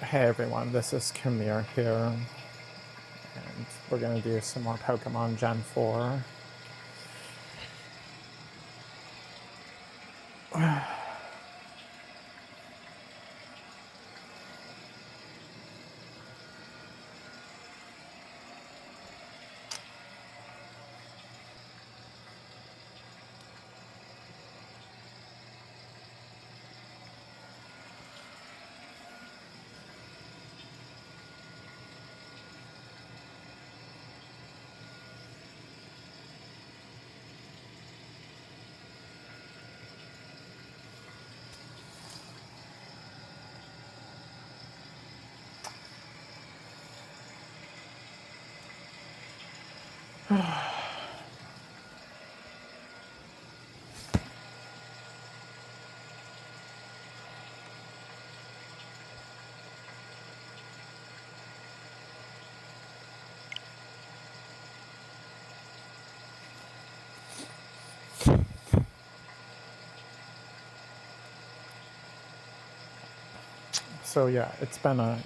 Hey everyone, this is Chemire here, and we're going to do some more Pokemon Gen 4. So yeah, it's been a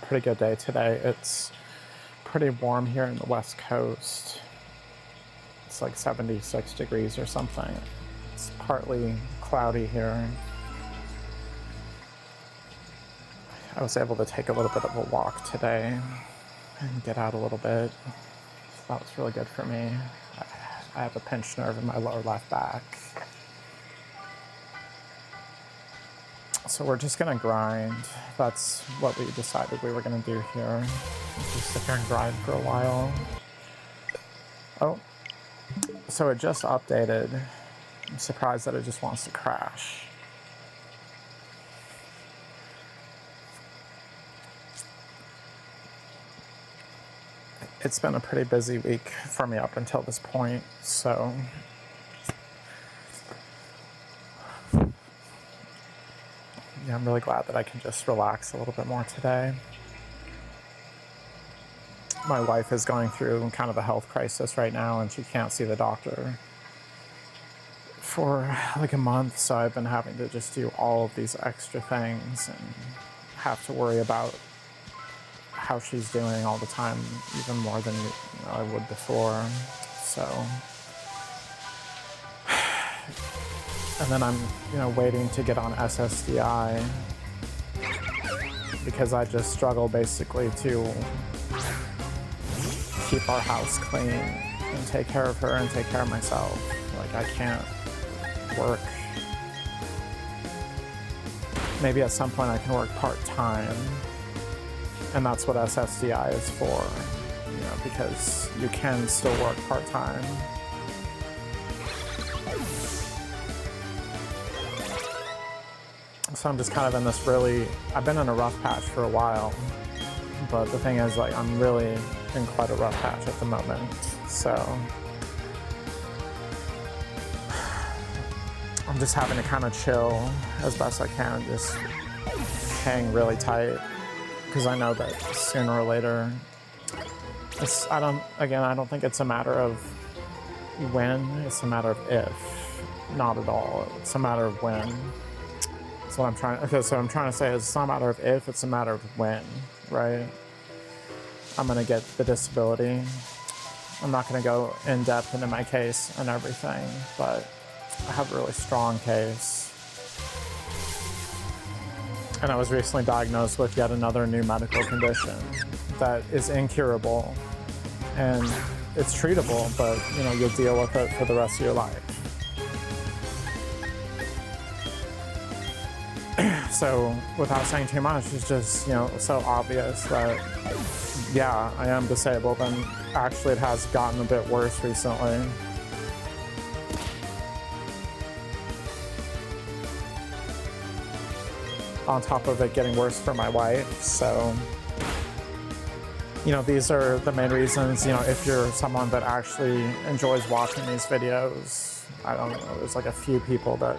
pretty good day today. It's pretty warm here in the West Coast. It's like 76 degrees or something. It's partly cloudy here. I was able to take a little bit of a walk today and get out a little bit. So that was really good for me. I have a pinched nerve in my lower left back. So we're just gonna grind. That's what we decided we were gonna do here. Just sit here and grind for a while. Oh, so it just updated. I'm surprised that it just wants to crash. It's been a pretty busy week for me up until this point, so yeah, I'm really glad that I can just relax a little bit more today. My wife is going through kind of a health crisis right now, and she can't see the doctor for like a month, so I've been having to just do all of these extra things and have to worry about how she's doing all the time, even more than I would before. So, and then I'm waiting to get on SSDI because I just struggle basically to keep our house clean and take care of her and take care of myself. Like, I can't work. Maybe at some point I can work part-time, and that's what SSDI is for, because you can still work part-time. So I'm just kind of in this I've been in a rough patch for a while, but the thing is, like, I'm really in quite a rough patch at the moment, so I'm just having to kind of chill as best I can, just hang really tight, because I know that sooner or later, I don't think it's a matter of when, it's a matter of if, not at all. It's a matter of when. That's what I'm trying to say is it's not a matter of if, it's a matter of when, right? I'm gonna get the disability. I'm not gonna go in depth into my case and everything, but I have a really strong case. And I was recently diagnosed with yet another new medical condition that is incurable, and it's treatable, but you'll deal with it for the rest of your life. So without saying too much, it's just so obvious that yeah, I am disabled, and actually it has gotten a bit worse recently. On top of it getting worse for my wife. So, these are the main reasons, if you're someone that actually enjoys watching these videos. I don't know, there's like a few people that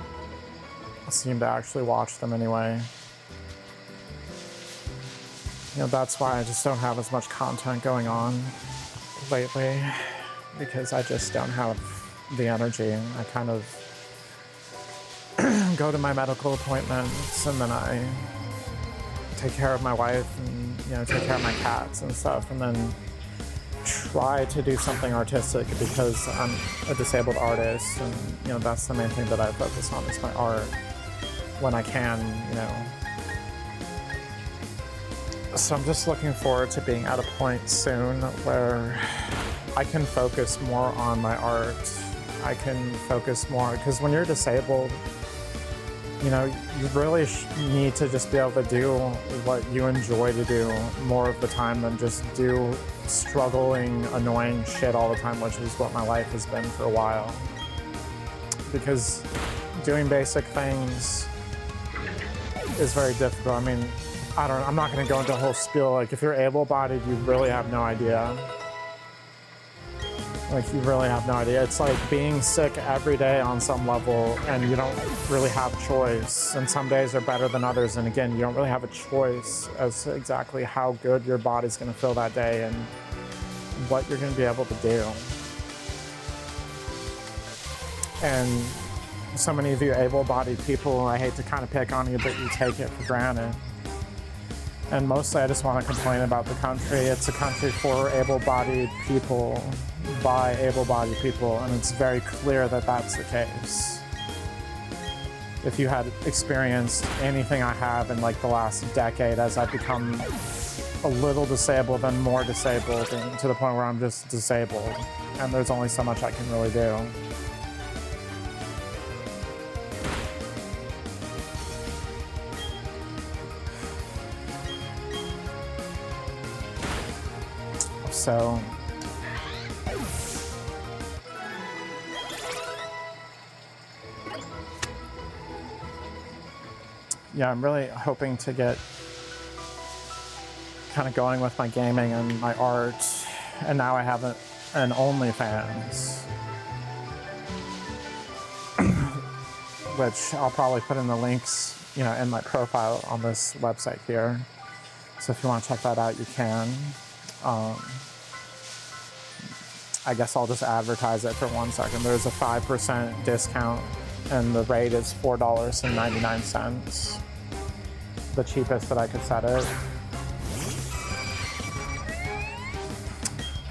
seem to actually watch them anyway. That's why I just don't have as much content going on lately, because I just don't have the energy. I kind of go to my medical appointments, and then I take care of my wife and, you know, take care of my cats and stuff, and then try to do something artistic because I'm a disabled artist, and, you know, that's the main thing that I focus on is my art when I can, you know. So I'm just looking forward to being at a point soon where I can focus more on my art. I can focus more, because when you're disabled, you know, you really need to just be able to do what you enjoy to do more of the time than just do struggling, annoying shit all the time, which is what my life has been for a while. Because doing basic things is very difficult. I mean, I'm not going to go into a whole spiel. Like, if you're able-bodied, you really have no idea. Like, you really have no idea. It's like being sick every day on some level, and you don't really have choice. And some days are better than others. And again, you don't really have a choice as to exactly how good your body's going to feel that day and what you're going to be able to do. And so many of you able-bodied people, I hate to kind of pick on you, but you take it for granted. And mostly I just want to complain about the country. It's a country for able-bodied people, by able-bodied people, and it's very clear that that's the case. If you had experienced anything I have in like the last decade as I've become a little disabled and more disabled, and to the point where I'm just disabled, and there's only so much I can really do. So yeah, I'm really hoping to get kind of going with my gaming and my art, and now I have an OnlyFans, which I'll probably put in the links, you know, in my profile on this website here. So if you want to check that out, you can. I guess I'll just advertise it for 1 second. There's a 5% discount, and the rate is $4.99. The cheapest that I could set it.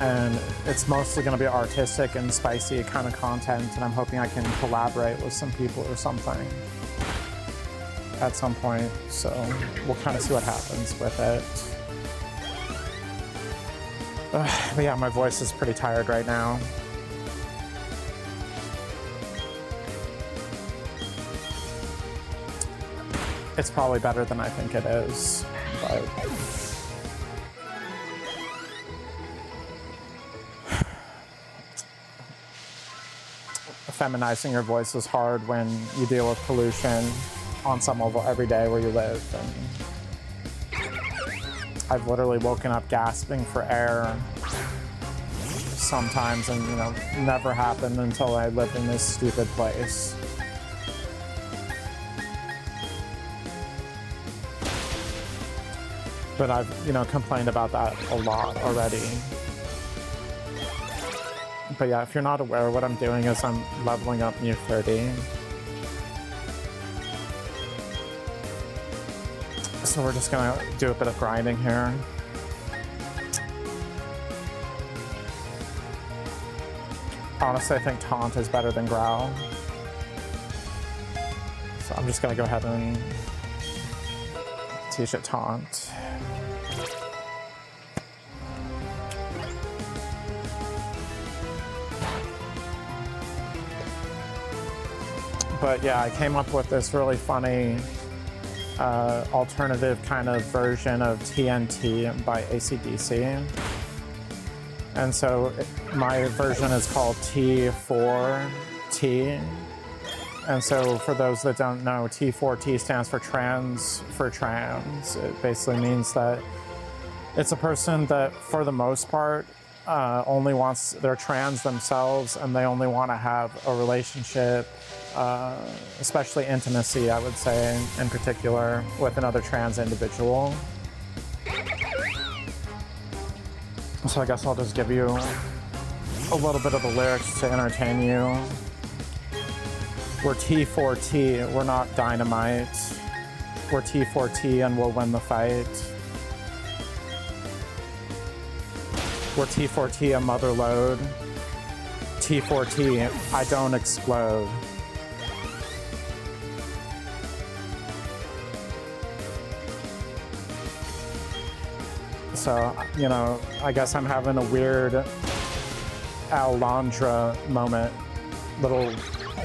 And it's mostly going to be artistic and spicy kind of content, and I'm hoping I can collaborate with some people or something at some point. So we'll kind of see what happens with it. But yeah, my voice is pretty tired right now. It's probably better than I think it is, but feminizing your voice is hard when you deal with pollution on some level every day where you live. And I've literally woken up gasping for air sometimes, and, you know, never happened until I lived in this stupid place. But I've, you know, complained about that a lot already. But yeah, if you're not aware, what I'm doing is I'm leveling up New 30. So we're just gonna do a bit of grinding here. Honestly, I think Taunt is better than Growl. So I'm just gonna go ahead and teach it Taunt. But yeah, I came up with this really funny alternative kind of version of TNT by AC/DC. And so my version is called T4T. And so for those that don't know, T4T stands for trans. It basically means that it's a person that, for the most part, only wants, they're trans themselves, and they only want to have a relationship, especially intimacy, I would say, in particular, with another trans individual. So I guess I'll just give you a little bit of the lyrics to entertain you. We're T4T, we're not dynamite. We're T4T and we'll win the fight. We're T4T, a mother load. T4T, I don't explode. So, you know, I guess I'm having a weird Alondra moment. Little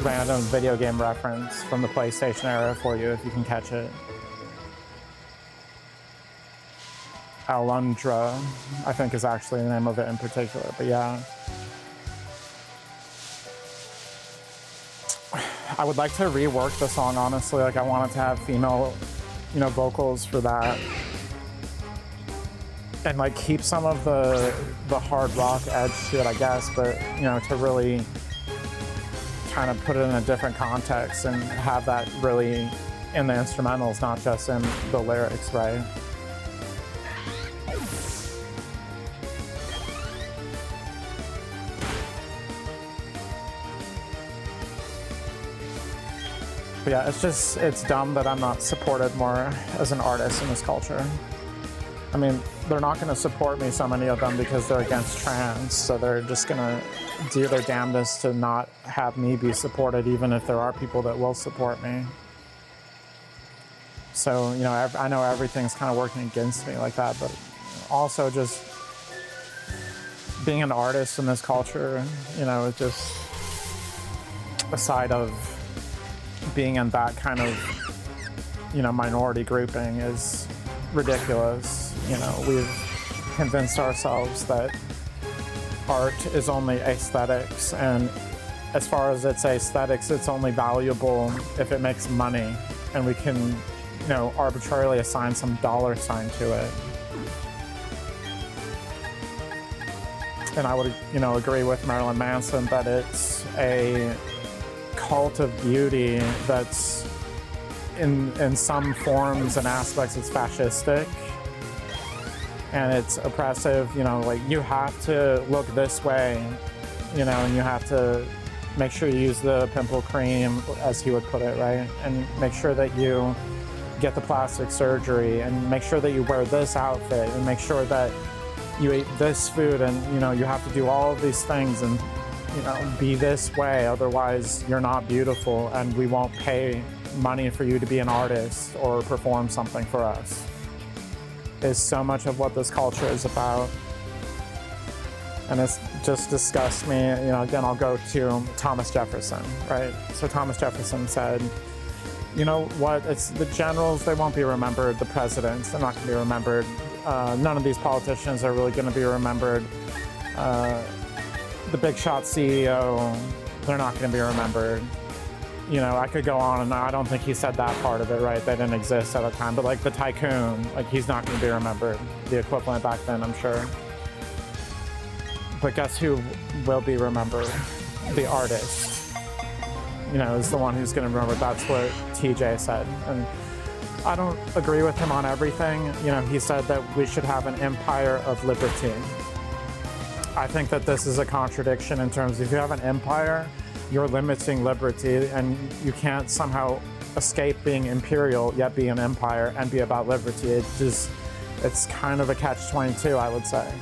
random video game reference from the PlayStation era for you, if you can catch it. Alondra, I think, is actually the name of it in particular, but yeah. I would like to rework the song, honestly. Like, I wanted to have female, you know, vocals for that. And, like, keep some of the hard rock edge to it, I guess, but, you know, to really kind of put it in a different context and have that really in the instrumentals, not just in the lyrics, right? But yeah, it's dumb that I'm not supported more as an artist in this culture. I mean, they're not going to support me, so many of them, because they're against trans, so they're just going to do their damnedest to not have me be supported, even if there are people that will support me. So, you know, I know everything's kind of working against me like that, but also just being an artist in this culture, you know, it's just a side of being in that kind of, you know, minority grouping is ridiculous. You know, we've convinced ourselves that art is only aesthetics, and as far as it's aesthetics, it's only valuable if it makes money, and we can, you know, arbitrarily assign some dollar sign to it. And I would, you know, agree with Marilyn Manson that it's a cult of beauty that's in some forms and aspects it's fascistic and it's oppressive. You know, like, you have to look this way, you know, and you have to make sure you use the pimple cream, as he would put it, right? And make sure that you get the plastic surgery, and make sure that you wear this outfit, and make sure that you eat this food, and, you know, you have to do all of these things and, you know, be this way, otherwise you're not beautiful, and we won't pay money for you to be an artist or perform something for us. Is so much of what this culture is about. And it's just disgusts me. You know, again, I'll go to Thomas Jefferson, right? So Thomas Jefferson said, you know what, it's the generals, they won't be remembered. The presidents, they're not going to be remembered. None of these politicians are really going to be remembered. The big shot CEO, they're not going to be remembered. You know, I could go on, and I don't think he said that part of it, right? They didn't exist at the time. But, like, the tycoon, like, he's not going to be remembered. The equivalent back then, I'm sure. But guess who will be remembered? The artist. You know, is the one who's going to remember. That's what TJ said. And I don't agree with him on everything. You know, he said that we should have an empire of liberty. I think that this is a contradiction in terms of, if you have an empire, you're limiting liberty, and you can't somehow escape being imperial yet be an empire and be about liberty. It's kind of a catch-22, I would say.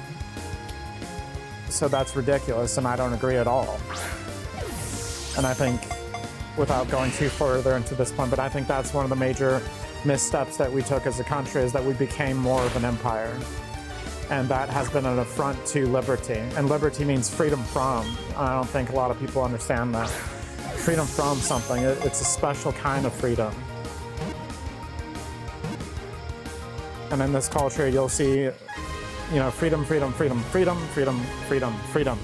So that's ridiculous, and I don't agree at all. And I think, without going too further into this point, but I think that's one of the major missteps that we took as a country, is that we became more of an empire. And that has been an affront to liberty. And liberty means freedom from. I don't think a lot of people understand that. Freedom from something, it's a special kind of freedom. And in this culture, you'll see, you know, freedom, freedom, freedom, freedom, freedom, freedom, freedom,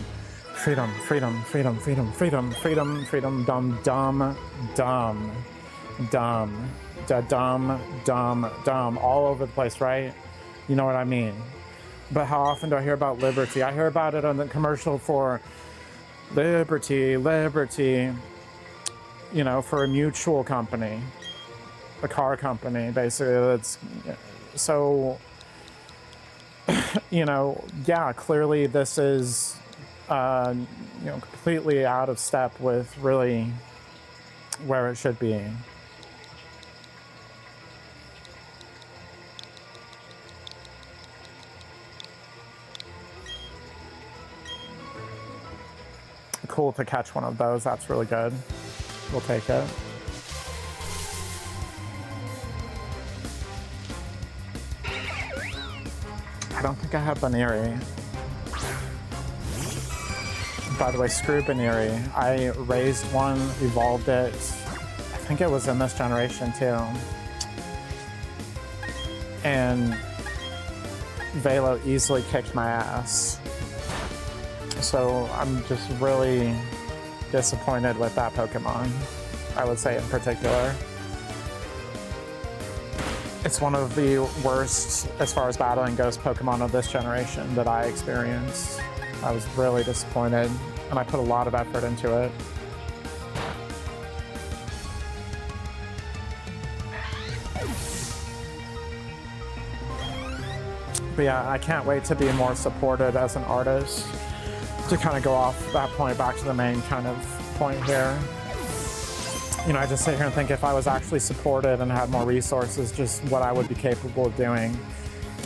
freedom, freedom, freedom, freedom, freedom, freedom, freedom, dumb, dumb, dumb, dumb, dumb, dumb, dumb, all over the place, right? You know what I mean? But how often do I hear about liberty? I hear about it on the commercial for liberty, liberty, you know, for a mutual company, a car company, basically. That's so, you know, yeah, clearly this is, you know, completely out of step with really where it should be. cool to catch one of those. That's really good. We'll take it. I don't think I have Baneri. By the way, screw Baneri. I raised one, evolved it. I think it was in this generation too. And Velo easily kicked my ass. So I'm just really disappointed with that Pokemon, I would say in particular. It's one of the worst, as far as battling goes, Pokemon of this generation that I experienced. I was really disappointed, and I put a lot of effort into it. But yeah, I can't wait to be more supported as an artist. To kind of go off that point back to the main kind of point here. You know, I just sit here and think if I was actually supported and had more resources, just what I would be capable of doing.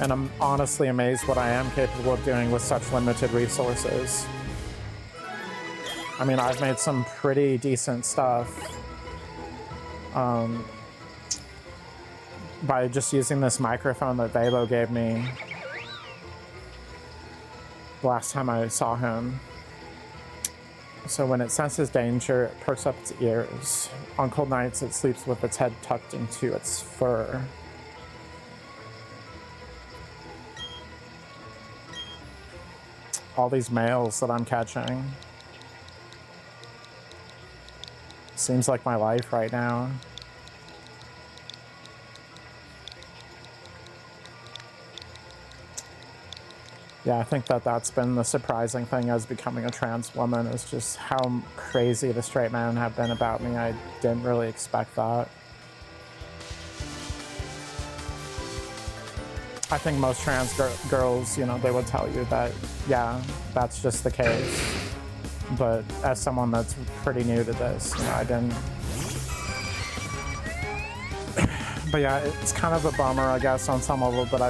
And I'm honestly amazed what I am capable of doing with such limited resources. I mean, I've made some pretty decent stuff by just using this microphone that Velo gave me the last time I saw him. So when it senses danger, it perks up its ears. On cold nights, it sleeps with its head tucked into its fur. All these males that I'm catching. Seems like my life right now. Yeah, I think that that's been the surprising thing as becoming a trans woman, is just how crazy the straight men have been about me. I didn't really expect that. I think most trans girls, you know, they would tell you that, yeah, that's just the case. But as someone that's pretty new to this, you know, I didn't. But yeah, it's kind of a bummer, I guess, on some level, but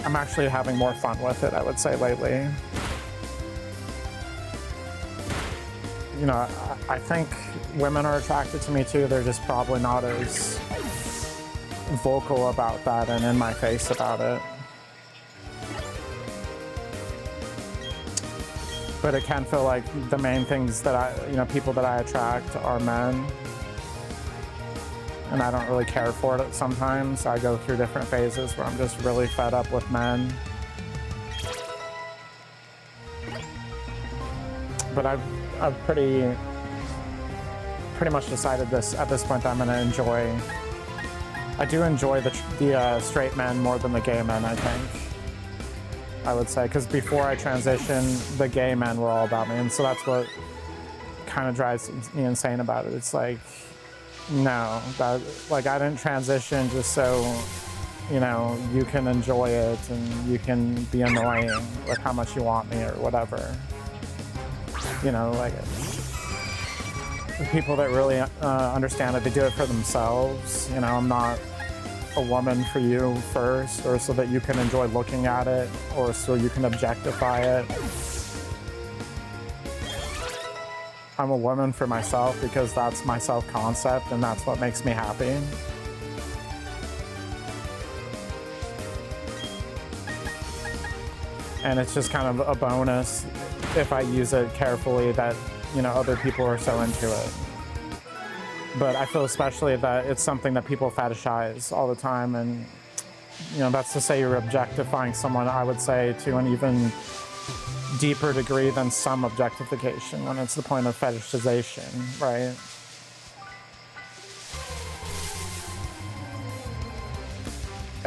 I'm actually having more fun with it, I would say, lately. You know, I think women are attracted to me too. They're just probably not as vocal about that and in my face about it. But it can feel like the main things that people that I attract are men. And I don't really care for it sometimes. I go through different phases where I'm just really fed up with men. But I've pretty much decided this at this point that I'm going to enjoy. I do enjoy the straight men more than the gay men, I think. I would say, because before I transitioned, the gay men were all about me, and so that's what kind of drives me insane about it. It's like, no, I didn't transition just so, you know, you can enjoy it and you can be annoying with how much you want me or whatever. You know, like, the people that really understand it, they do it for themselves. You know, I'm not a woman for you first, or so that you can enjoy looking at it, or so you can objectify it. I'm a woman for myself because that's my self-concept and that's what makes me happy. And it's just kind of a bonus if I use it carefully that, you know, other people are so into it. But I feel especially that it's something that people fetishize all the time, and, you know, that's to say you're objectifying someone, I would say, to an even deeper degree than some objectification, when it's the point of fetishization, right?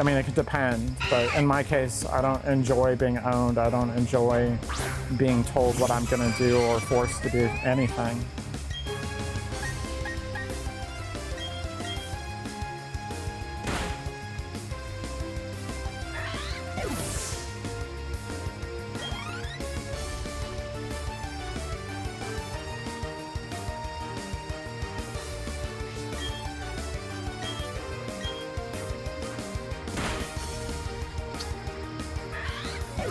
I mean, it could depend, but in my case, I don't enjoy being owned. I don't enjoy being told what I'm gonna do or forced to do anything.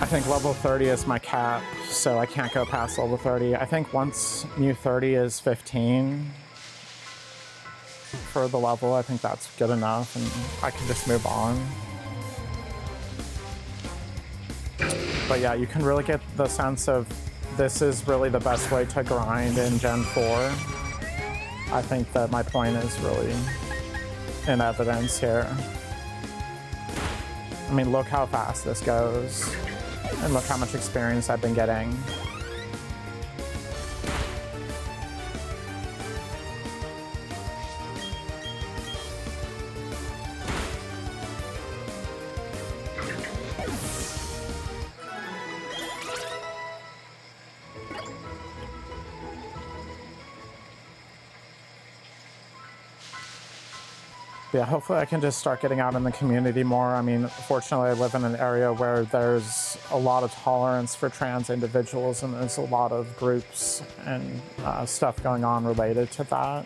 I think level 30 is my cap, so I can't go past level 30. I think once new 30 is 15 for the level, I think that's good enough, and I can just move on. But yeah, you can really get the sense of this is really the best way to grind in Gen 4. I think that my point is really in evidence here. I mean, look how fast this goes, and look how much experience I've been getting. Yeah, hopefully I can just start getting out in the community more. I mean, fortunately I live in an area where there's a lot of tolerance for trans individuals, and there's a lot of groups and stuff going on related to that.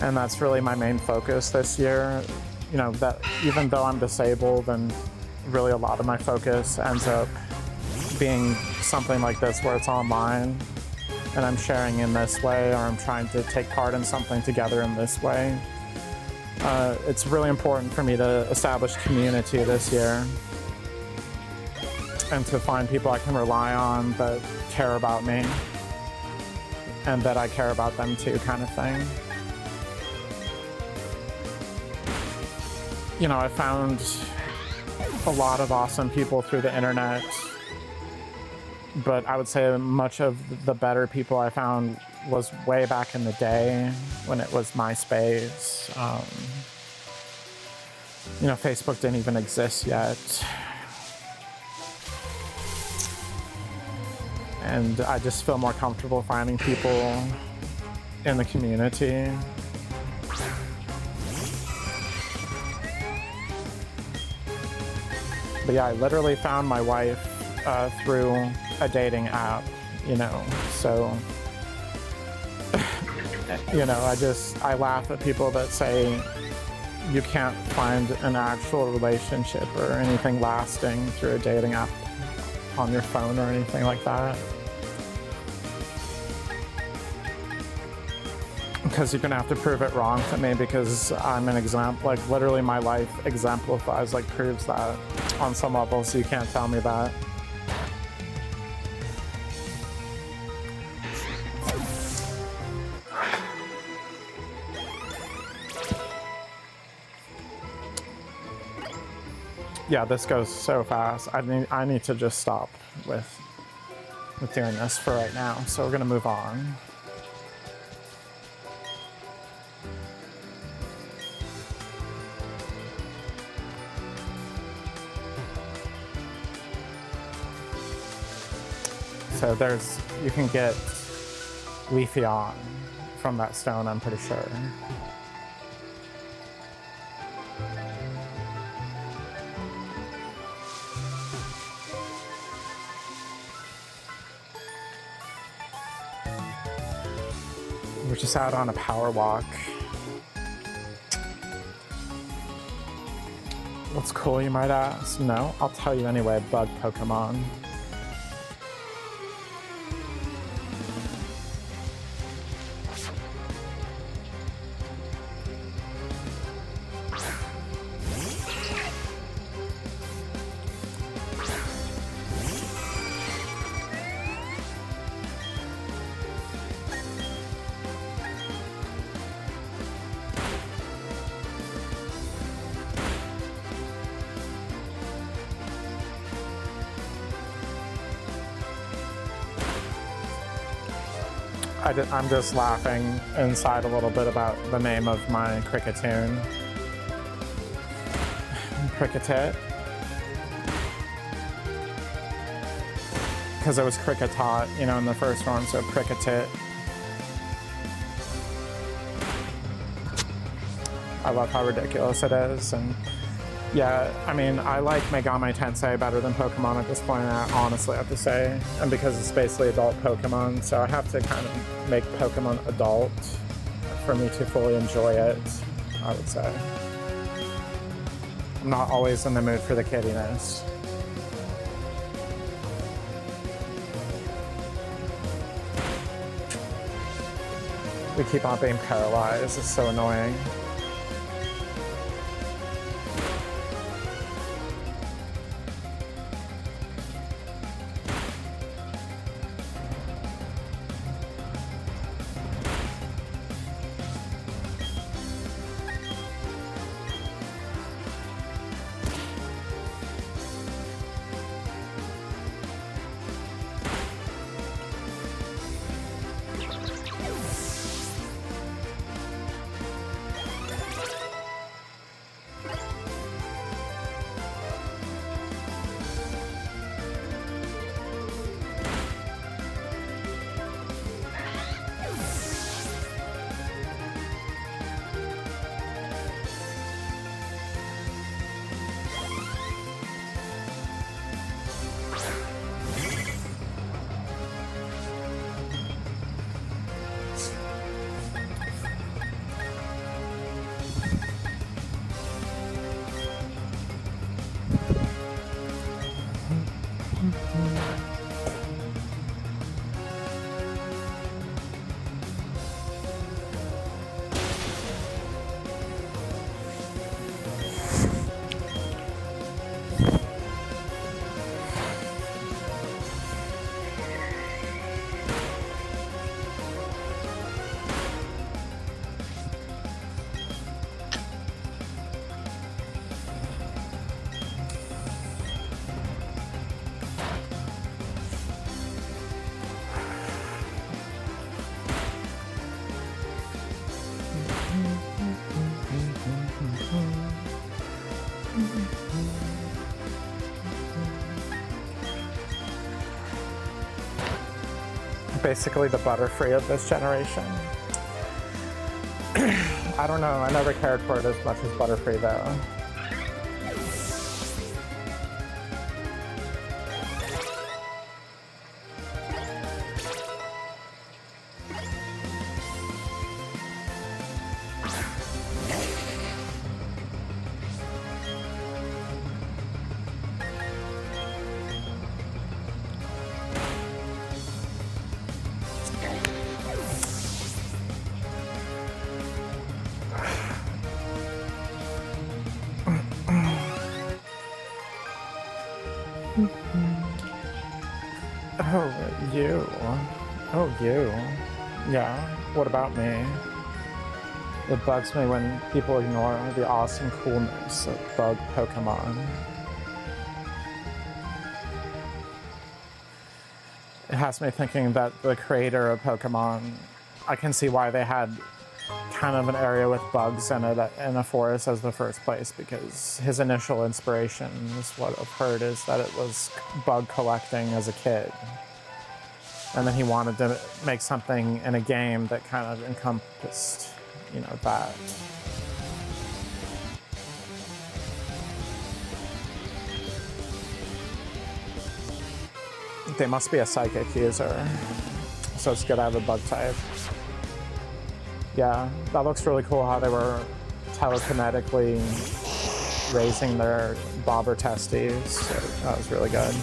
And that's really my main focus this year. You know, that even though I'm disabled, and really a lot of my focus ends up being something like this where it's online and I'm sharing in this way, or I'm trying to take part in something together in this way. It's really important for me to establish community this year and to find people I can rely on that care about me and that I care about them too, kind of thing. You know, I found a lot of awesome people through the internet, but I would say much of the better people I found was way back in the day when it was MySpace. You know, Facebook didn't even exist yet. And I just feel more comfortable finding people in the community. But yeah, I literally found my wife through a dating app, you know, so you know, I laugh at people that say you can't find an actual relationship or anything lasting through a dating app on your phone or anything like that. Because you're gonna have to prove it wrong to me, because I'm an example, like literally my life exemplifies, like proves that on some level, so you can't tell me that. Yeah, this goes so fast. I need to just stop with doing this for right now. So we're gonna move on. So you can get Leafy on from that stone, I'm pretty sure. We're just out on a power walk. What's cool, you might ask? No, I'll tell you anyway, bug Pokemon. I'm just laughing inside a little bit about the name of my Cricketune. Cricketit. Because it was Cricketot, you know, in the first one, so Cricketit. I love how ridiculous it is, and yeah, I mean, I like Megami Tensei better than Pokemon at this point, I honestly have to say. And because it's basically adult Pokemon, so I have to kind of make Pokemon adult for me to fully enjoy it, I would say. I'm not always in the mood for the kiddiness. We keep on being paralyzed. It's so annoying. Basically the Butterfree of this generation. I don't know, I never cared for it as much as Butterfree though. Oh, you. Oh, you. Yeah, what about me? It bugs me when people ignore the awesome coolness of bug Pokemon. It has me thinking that the creator of Pokemon, I can see why they had kind of an area with bugs in it in a forest as the first place, because his initial inspiration is what I've heard is that it was bug collecting as a kid. And then he wanted to make something in a game that kind of encompassed, you know, that. They must be a psychic user, so it's good to have a bug type. Yeah, that looks really cool how they were telekinetically raising their bobber testes. So that was really good.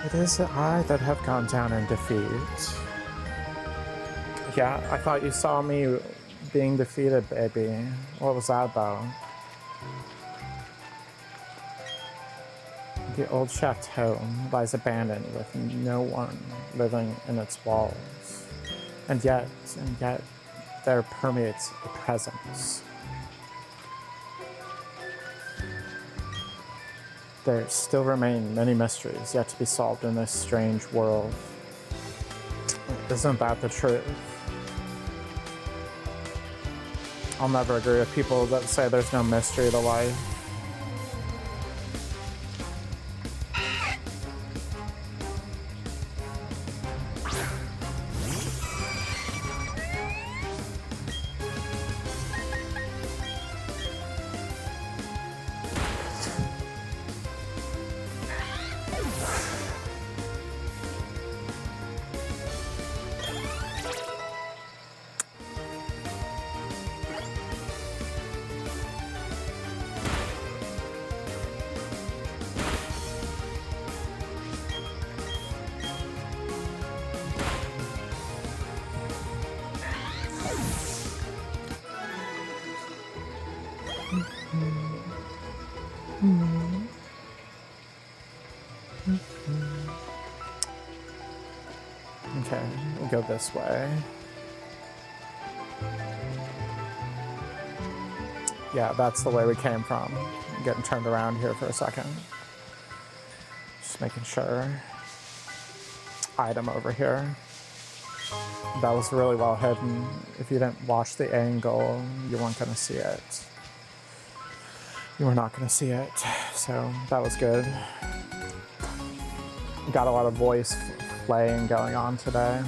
It is I that have gone down in defeat. Yeah, I thought you saw me being defeated, baby. What was that about? The old chateau lies abandoned with no one living in its walls. And yet, there permeates a presence. There still remain many mysteries yet to be solved in this strange world. Isn't that the truth? I'll never agree with people that say there's no mystery to life. Okay, we'll go this way. Yeah, that's the way we came from. I'm getting turned around here for a second. Just making sure. Item over here. That was really well hidden. If you didn't watch the angle, you weren't going to see it. You were not going to see it. So that was good. Got a lot of voice playing going on today.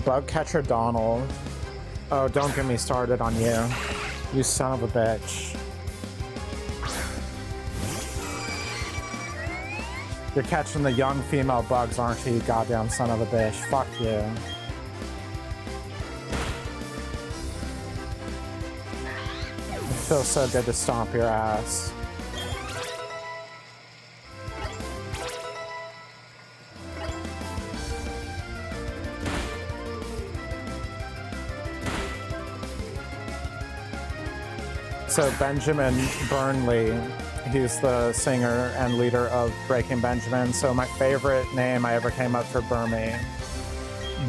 Bug catcher Donald. Oh, don't get me started on you. You son of a bitch. You're catching the young female bugs, aren't you, you goddamn son of a bitch? Fuck you. It feels so good to stomp your ass. So Benjamin Burnley, he's the singer and leader of Breaking Benjamin. So my favorite name I ever came up for Burmy,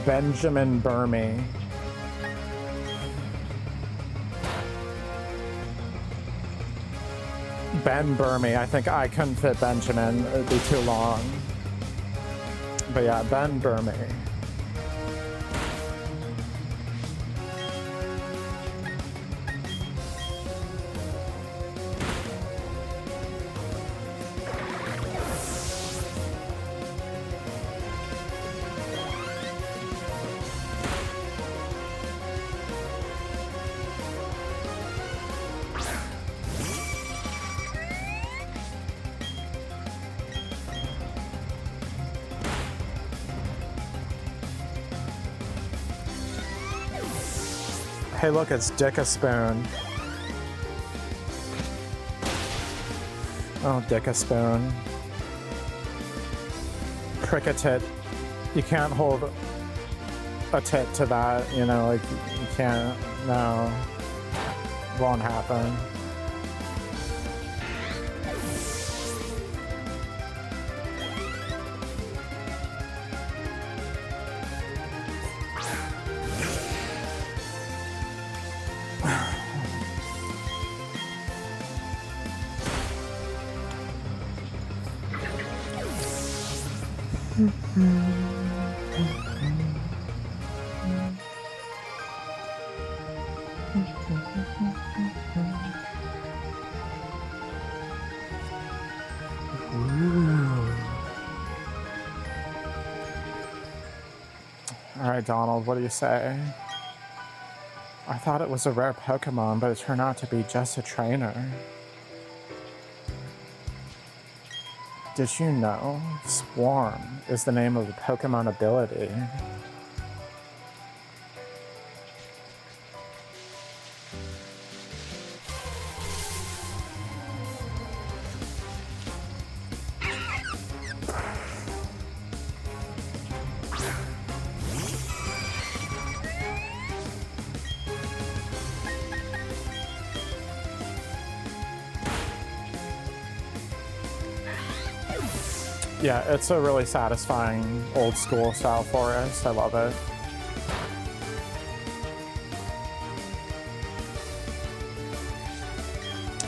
Benjamin Burmy. Ben Burmy. I think I couldn't fit Benjamin. It'd be too long. But yeah, Ben Burmy. Hey, look, it's Dick a Spoon. Oh, Dick a Spoon. Prick a tit. You can't hold a tit to that, you know, like, you can't, no. Won't happen. All right, Donald, what do you say? I thought it was a rare Pokemon, but it turned out to be just a trainer. Did you know Swarm is the name of a Pokemon ability? Yeah, it's a really satisfying old school style forest. I love it.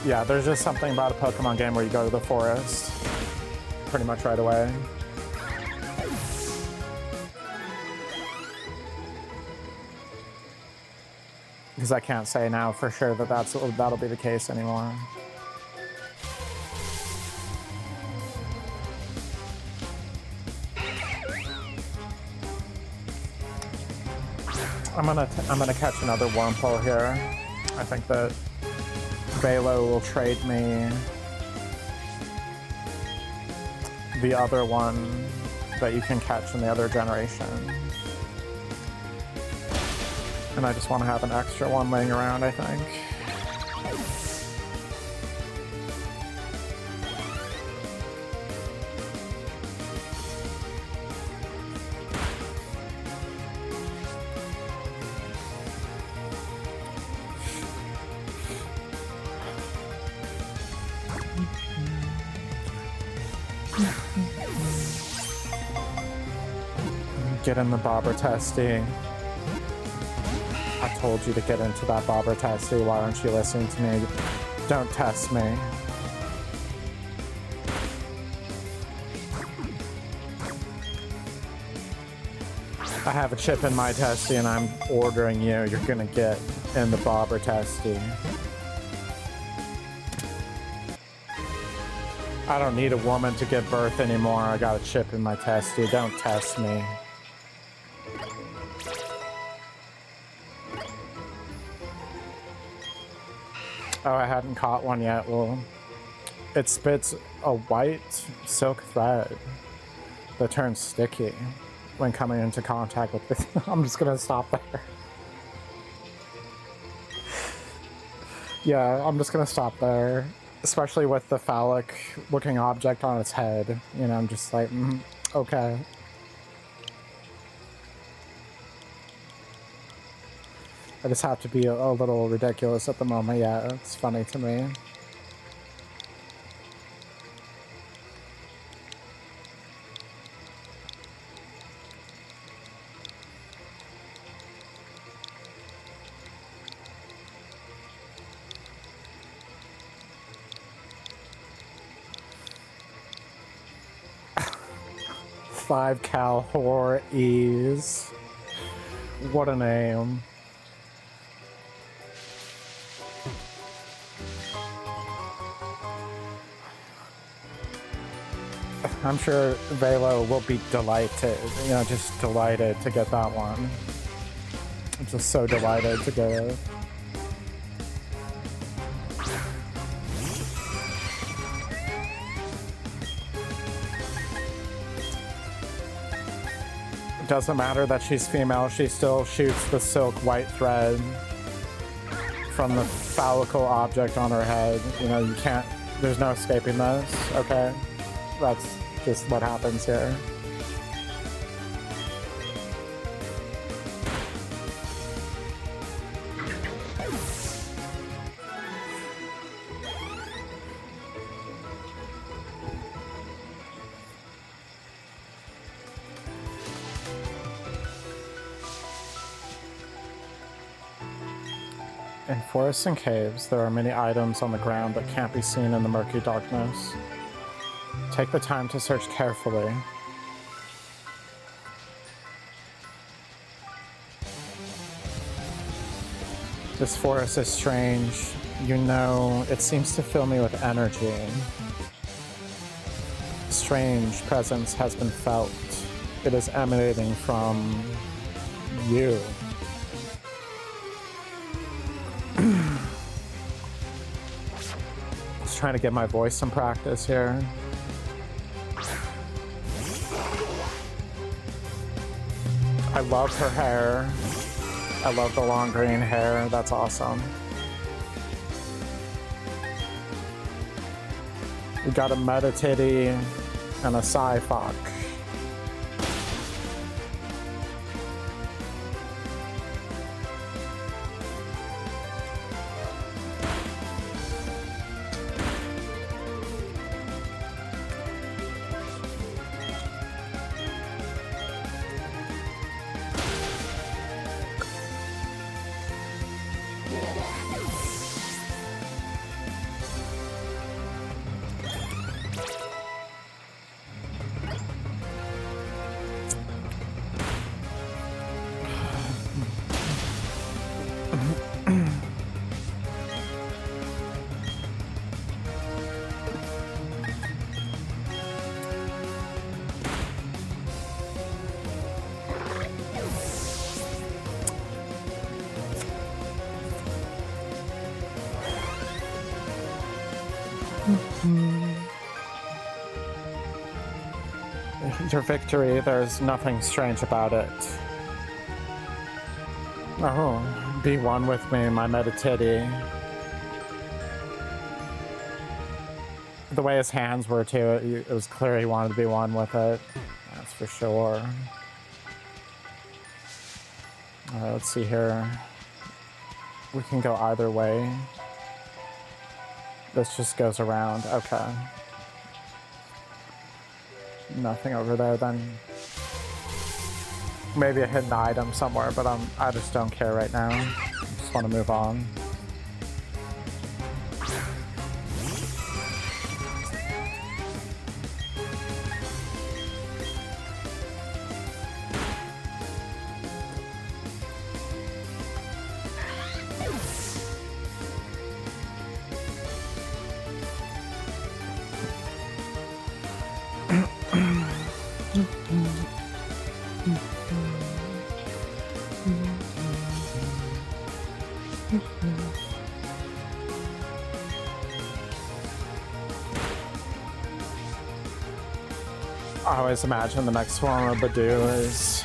Yeah, there's just something about a Pokemon game where you go to the forest pretty much right away. Because I can't say now for sure that that'll be the case anymore. I'm gonna catch another Wurmple here. I think that Velo will trade me the other one that you can catch in the other generation. And I just want to have an extra one laying around, I think. Get in the bobber testy. I told you to get into that bobber testy. Why aren't you listening to me? Don't test me. I have a chip in my testy and I'm ordering you. You're gonna get in the bobber testy. I don't need a woman to give birth anymore. I got a chip in my testy. Don't test me. Oh, I hadn't caught one yet. Well, it spits a white silk thread that turns sticky when coming into contact with it. I'm just gonna stop there. Yeah, I'm just gonna stop there. Especially with the phallic looking object on its head. You know, I'm just like, okay. I just have to be a little ridiculous at the moment. Yeah, it's funny to me. Five Cal Whore Ease. What a name. I'm sure Velo will be delighted, you know, just delighted to get that one. I'm just so delighted to get it. It doesn't matter that she's female, she still shoots the silk white thread from the phallical object on her head. You know, you can't, there's no escaping this, okay? That's just what happens here. In forests and caves, there are many items on the ground that can't be seen in the murky darkness. Take the time to search carefully. This forest is strange. You know, it seems to fill me with energy. A strange presence has been felt. It is emanating from you. Just trying to get my voice some practice here. I love her hair. I love the long green hair. That's awesome. We got a Metatitty and a Psyfoc. Your victory, there's nothing strange about it. Oh, be one with me, my Metatitty. The way his hands were too, it was clear he wanted to be one with it. That's for sure. Alright, let's see here. We can go either way. This just goes around, okay. Nothing over there then. maybe a hidden item somewhere, but I just don't care right now. I just want to move on. I always imagine the next form of Badu is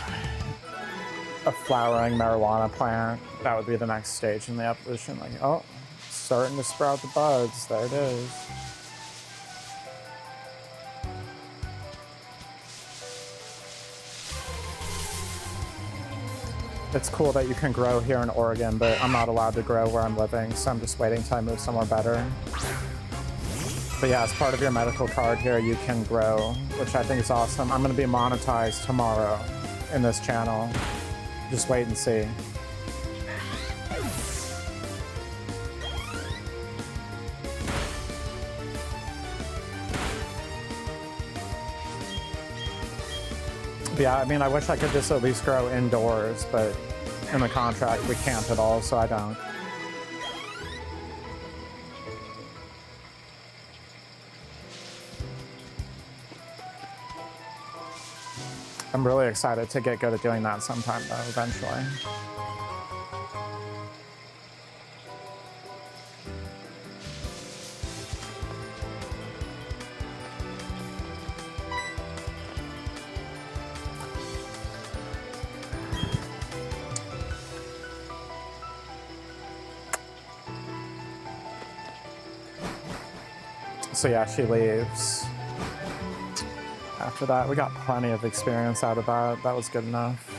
a flowering marijuana plant. That would be the next stage in the evolution. Like, oh, starting to sprout the buds. There it is. It's cool that you can grow here in Oregon, but I'm not allowed to grow where I'm living, so I'm just waiting till I move somewhere better. But yeah, as part of your medical card here, you can grow, which I think is awesome. I'm going to be monetized tomorrow in this channel. Just wait and see. But yeah, I mean, I wish I could just at least grow indoors, but in the contract we can't at all, so I don't. I'm really excited to get good at doing that sometime, though, eventually. So yeah, she leaves. After that, we got plenty of experience out of that. That was good enough.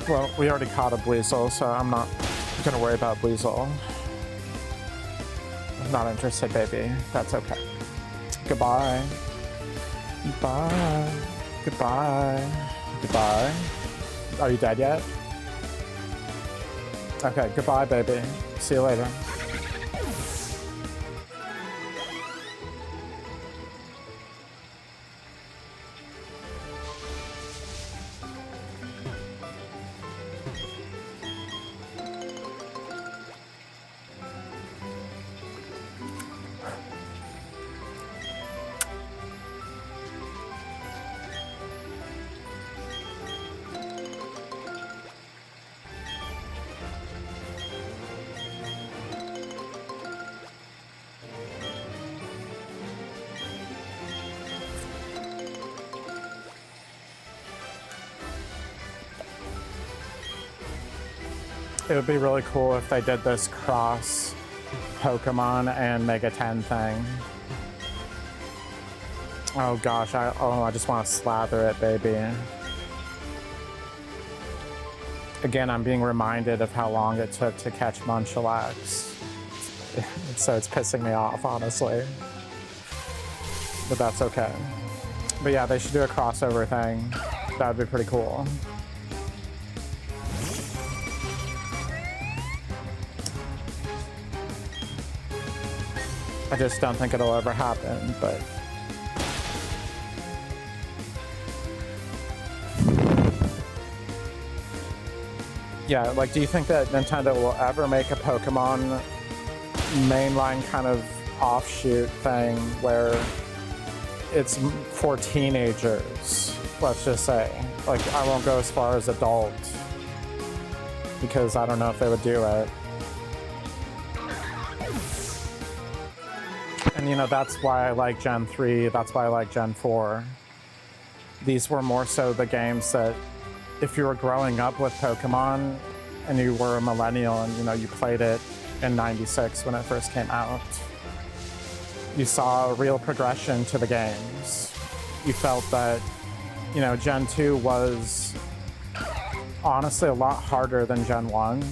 Well, we already caught a Bleasel, so I'm not gonna worry about Bleasel. Not interested, baby. That's okay. Goodbye. Bye. Goodbye. Goodbye. Are you dead yet? Okay, goodbye, baby. See you later. It would be really cool if they did this cross Pokemon and Mega 10 thing. Oh gosh, I just want to slather it, baby. Again, I'm being reminded of how long it took to catch Munchlax. So it's pissing me off, honestly. But that's okay. But yeah, they should do a crossover thing. That would be pretty cool. I just don't think it'll ever happen, but... Yeah, like, do you think that Nintendo will ever make a Pokemon mainline kind of offshoot thing where it's for teenagers, let's just say? Like, I won't go as far as adult, because I don't know if they would do it. And you know, that's why I like Gen 3, that's why I like Gen 4. These were more so the games that if you were growing up with Pokemon and you were a millennial and you know, you played it in '96 when it first came out, you saw a real progression to the games. you felt that, you know, Gen 2 was honestly a lot harder than Gen 1.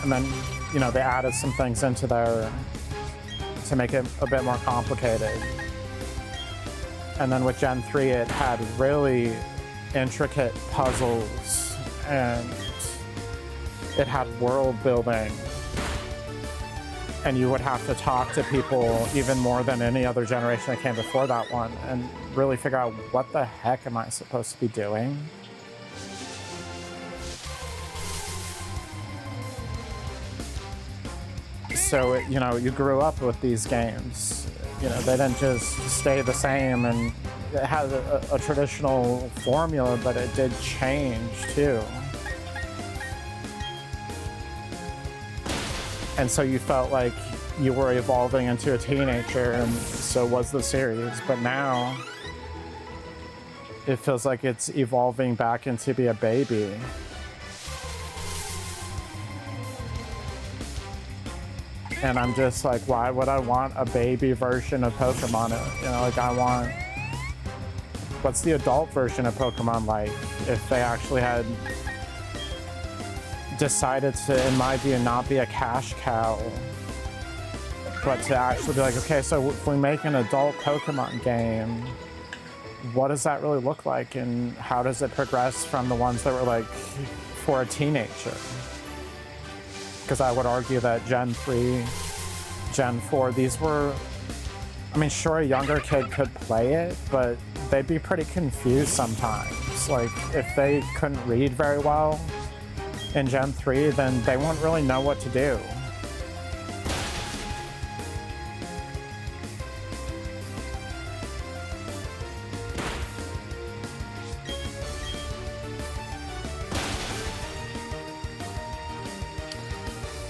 And then, you know, they added some things into there to make it a bit more complicated. And then with Gen 3, it had really intricate puzzles and it had world building. And you would have to talk to people even more than any other generation that came before that one and really figure out what the heck am I supposed to be doing? So, you know, you grew up with these games. You know, they didn't just stay the same, and it had a traditional formula, but it did change too. And so you felt like you were evolving into a teenager, and so was the series. But now it feels like it's evolving back into be a baby. And I'm just like, why would I want a baby version of Pokemon? You know, like I want, what's the adult version of Pokemon like? If they actually had decided to, in my view, not be a cash cow, but to actually be like, okay, so if we make an adult Pokemon game, what does that really look like? And how does it progress from the ones that were like for a teenager? Because I would argue that Gen 3, Gen 4, these were, I mean, sure, a younger kid could play it, but they'd be pretty confused sometimes. Like, if they couldn't read very well in Gen 3, then they wouldn't really know what to do.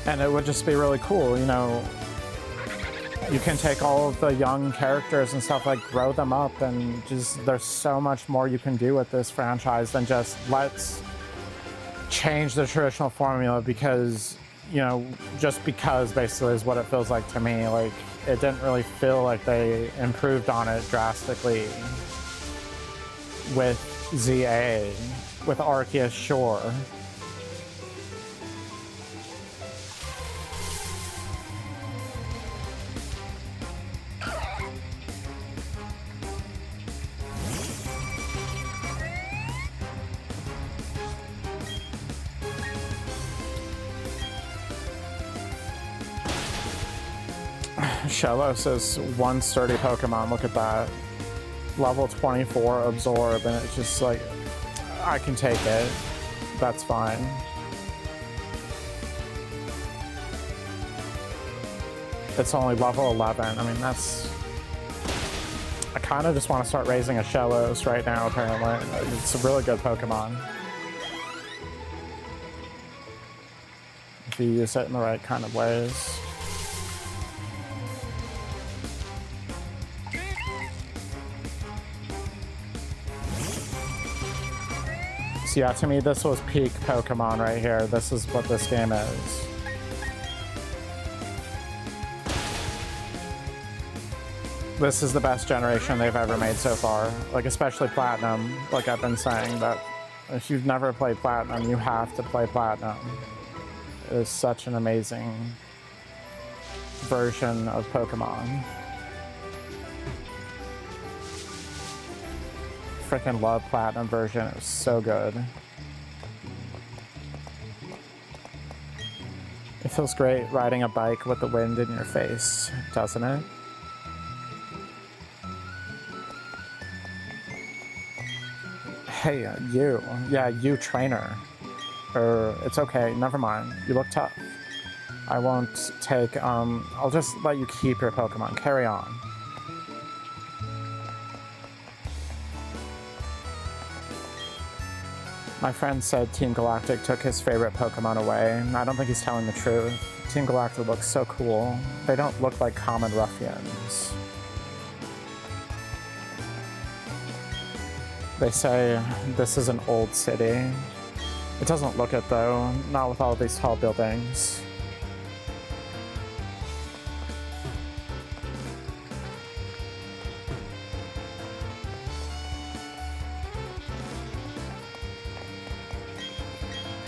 And it would just be really cool, you know, you can take all of the young characters and stuff, like grow them up, and just, there's so much more you can do with this franchise than just let's change the traditional formula because, you know, just because basically is what it feels like to me. Like, it didn't really feel like they improved on it drastically with ZA, with Arceus, sure. Shellos is one sturdy Pokemon, look at that. Level 24 Absorb, and it's just like, I can take it. That's fine. It's only level 11. I mean, that's... I kind of just want to start raising a Shellos right now, apparently. It's a really good Pokemon. If you use it in the right kind of ways. So yeah, to me, this was peak Pokemon right here. This is what this game is. This is the best generation they've ever made so far. Like, especially Platinum. Like I've been saying, that if you've never played Platinum, you have to play Platinum. It is such an amazing version of Pokemon. Freaking love Platinum version. It was so good. It feels great riding a bike with the wind in your face, doesn't it? Hey, you. Yeah, you trainer. It's okay, never mind. You look tough. I won't take, I'll just let you keep your Pokemon. Carry on. My friend said Team Galactic took his favorite Pokemon away. I don't think he's telling the truth. Team Galactic looks so cool. They don't look like common ruffians. They say this is an old city. It doesn't look it though, not with all these tall buildings.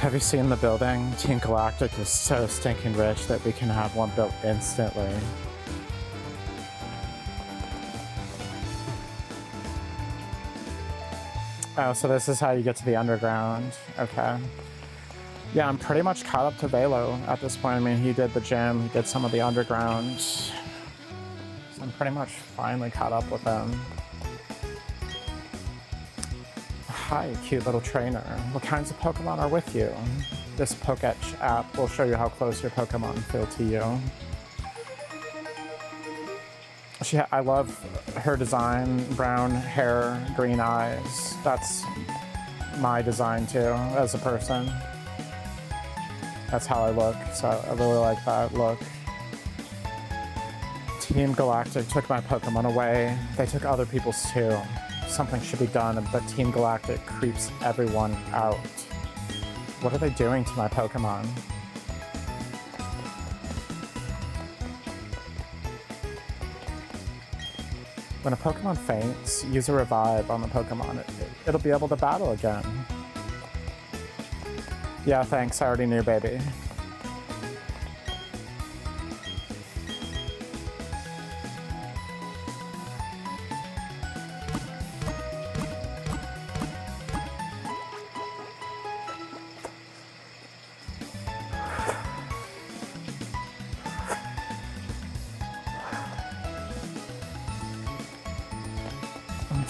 Have you seen the building? Team Galactic is so stinking rich that we can have one built instantly. Oh, so this is how you get to the underground. Okay. Yeah, I'm pretty much caught up to Velo at this point. I mean, he did the gym, he did some of the underground. So I'm pretty much finally caught up with him. Hi, cute little trainer. What kinds of Pokemon are with you? This Poketch app will show you how close your Pokemon feel to you. I love her design, brown hair, green eyes. That's my design too, as a person. That's how I look, so I really like that look. Team Galactic took my Pokemon away. They took other people's too. Something should be done, but Team Galactic creeps everyone out. What are they doing to my Pokemon? When a Pokemon faints, use a revive on the Pokemon. It'll be able to battle again. Yeah, thanks. I already knew, baby.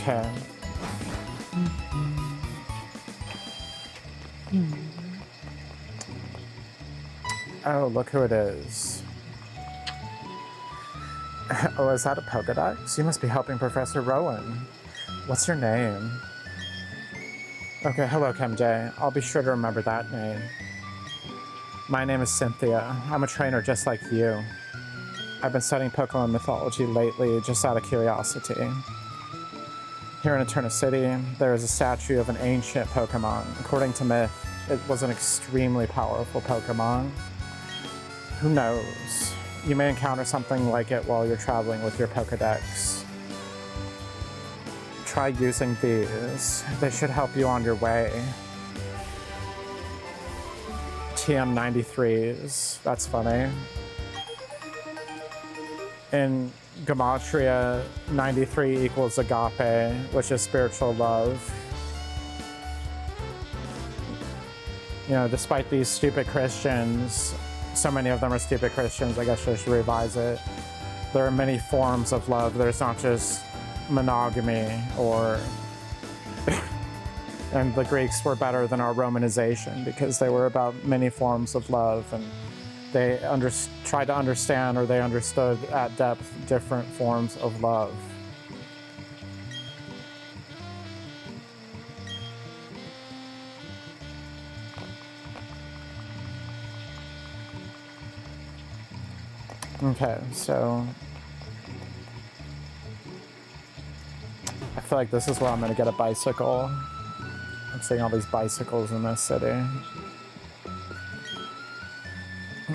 Okay. Oh, look who it is. Oh, is that a Pokedex? You must be helping Professor Rowan. What's your name? Okay, hello, Chemire. I'll be sure to remember that name. My name is Cynthia. I'm a trainer just like you. I've been studying Pokemon mythology lately, just out of curiosity. Here in Eterna City, there is a statue of an ancient Pokemon. According to myth, it was an extremely powerful Pokemon. Who knows? You may encounter something like it while you're traveling with your Pokedex. Try using these. They should help you on your way. TM93s. That's funny. In Gematria, 93 equals agape, which is spiritual love. You know, despite these stupid Christians, so many of them are stupid Christians, I guess I should revise it. There are many forms of love. There's not just monogamy or... And the Greeks were better than our Romanization because they were about many forms of love, and they tried to understand, or they understood at depth, different forms of love. Okay, so I feel like this is where I'm gonna get a bicycle. I'm seeing all these bicycles in this city.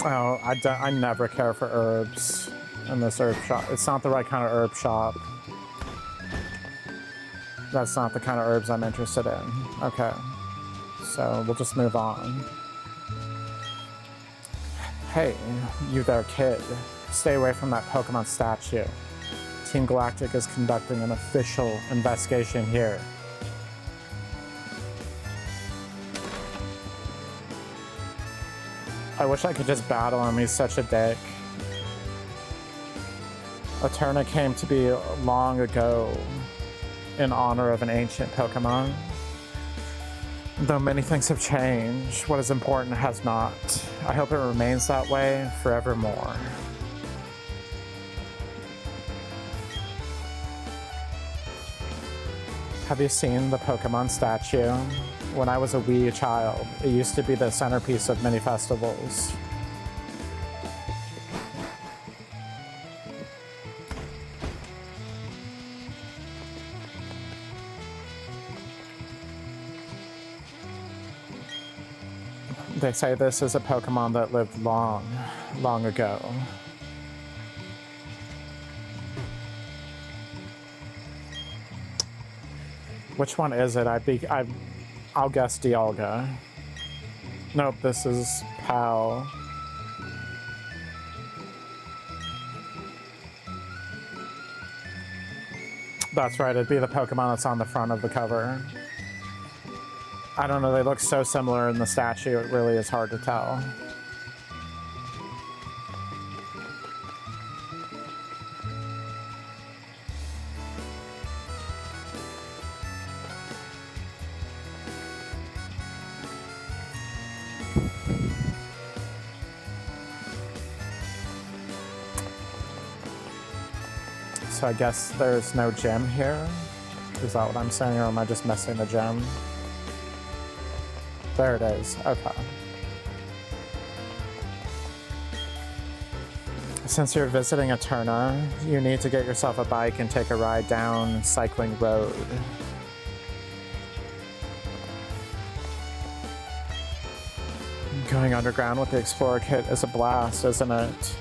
Oh, I never care for herbs in this herb shop. It's not the right kind of herb shop. That's not the kind of herbs I'm interested in. Okay, so we'll just move on. Hey, you there, kid. Stay away from that Pokemon statue. Team Galactic is conducting an official investigation here. I wish I could just battle him, he's such a dick. Eterna came to be long ago in honor of an ancient Pokemon. Though many things have changed, what is important has not. I hope it remains that way forevermore. Have you seen the Pokemon statue? When I was a wee child, it used to be the centerpiece of many festivals. They say this is a Pokemon that lived long, long ago. Which one is it? I'll guess Dialga. Nope, this is Pal. That's right, it'd be the Pokemon that's on the front of the cover. I don't know, they look so similar in the statue, it really is hard to tell. So I guess there's no gym here? Is that what I'm saying, or am I just missing the gym? There it is, okay. Since you're visiting Eterna, you need to get yourself a bike and take a ride down Cycling Road. Going underground with the Explorer Kit is a blast, isn't it?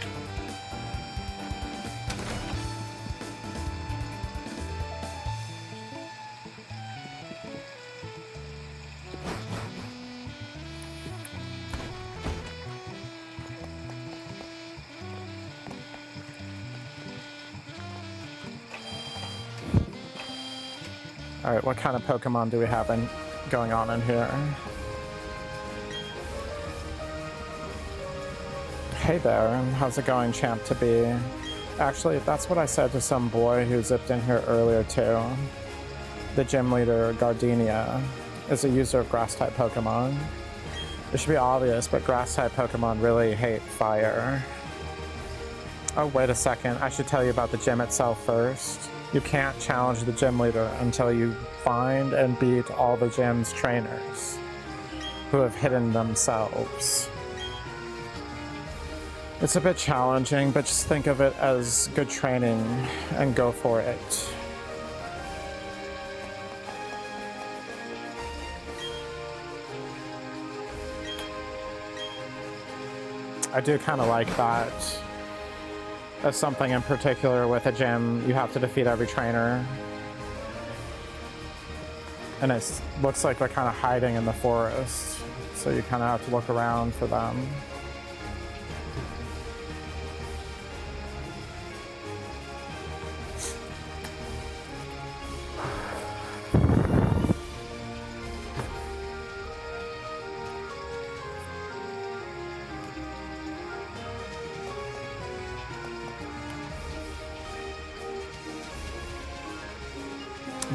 Alright, what kind of Pokemon do we have going on in here? Hey there, how's it going, Champ to be? Actually, that's what I said to some boy who zipped in here earlier too. The gym leader, Gardenia, is a user of Grass-type Pokemon. It should be obvious, but Grass-type Pokemon really hate fire. Oh, wait a second, I should tell you about the gym itself first. You can't challenge the gym leader until you find and beat all the gym's trainers who have hidden themselves. It's a bit challenging, but just think of it as good training and go for it. I do kind of like that. As something in particular with a gym, you have to defeat every trainer. And it looks like they're kind of hiding in the forest, so you kind of have to look around for them.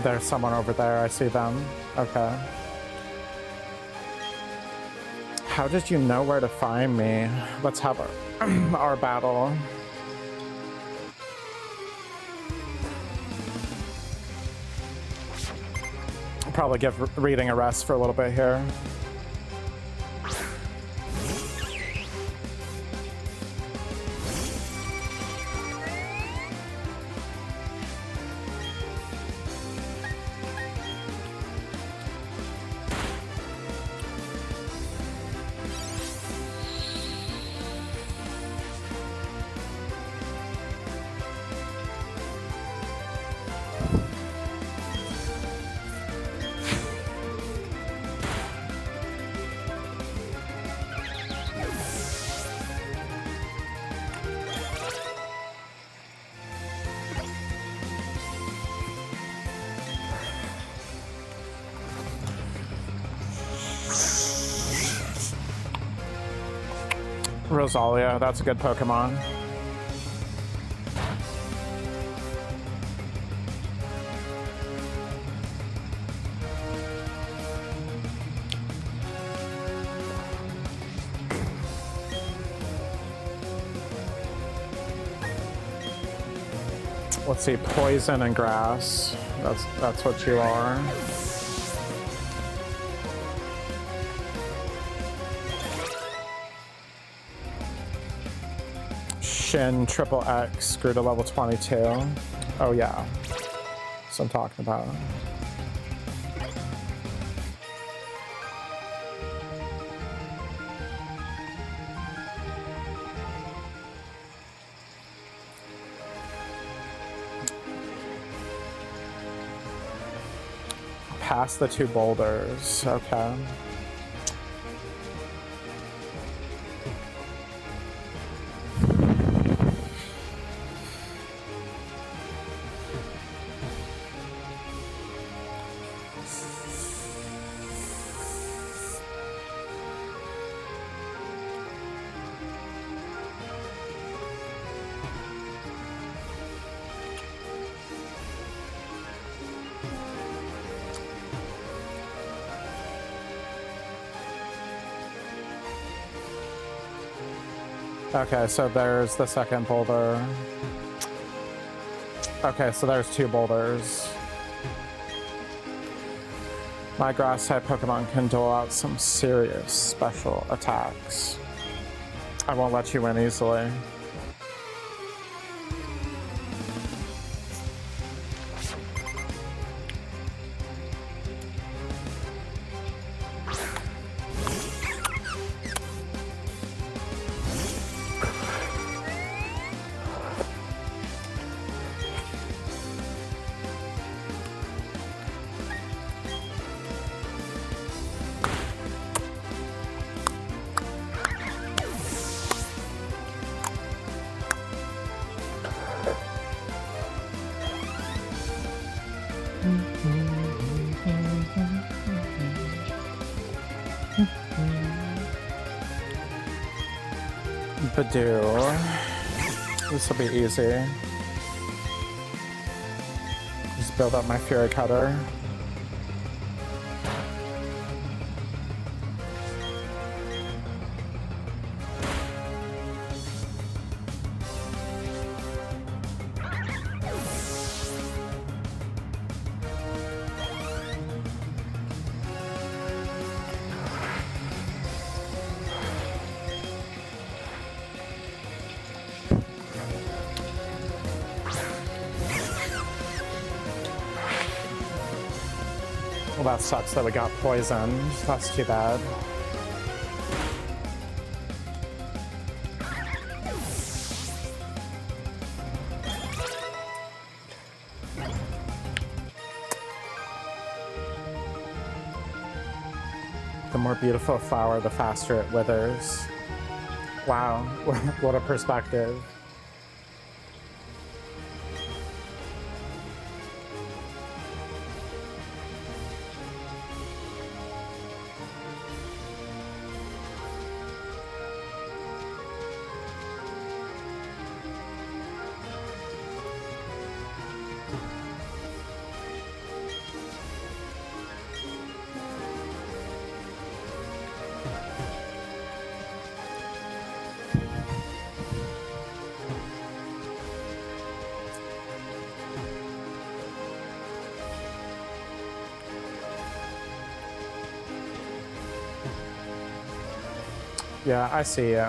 There's someone over there, I see them. Okay. How did you know where to find me? Let's have our battle. I'll probably give reading a rest for a little bit here. Rosalia, that's a good Pokemon. Let's see, poison and grass. That's what you are. Shin triple X grew to level 22. Oh yeah, that's what I'm talking about. Past the two boulders, okay. Okay, so there's the second boulder. Okay, so there's 2 boulders. My grass-type Pokemon can dole out some serious special attacks. I won't let you win easily. Badoo. This will be easy. Just build up my Fury Cutter. Well, that sucks that we got poisoned. That's too bad. The more beautiful a flower, the faster it withers. Wow, what a perspective. Yeah, I see you.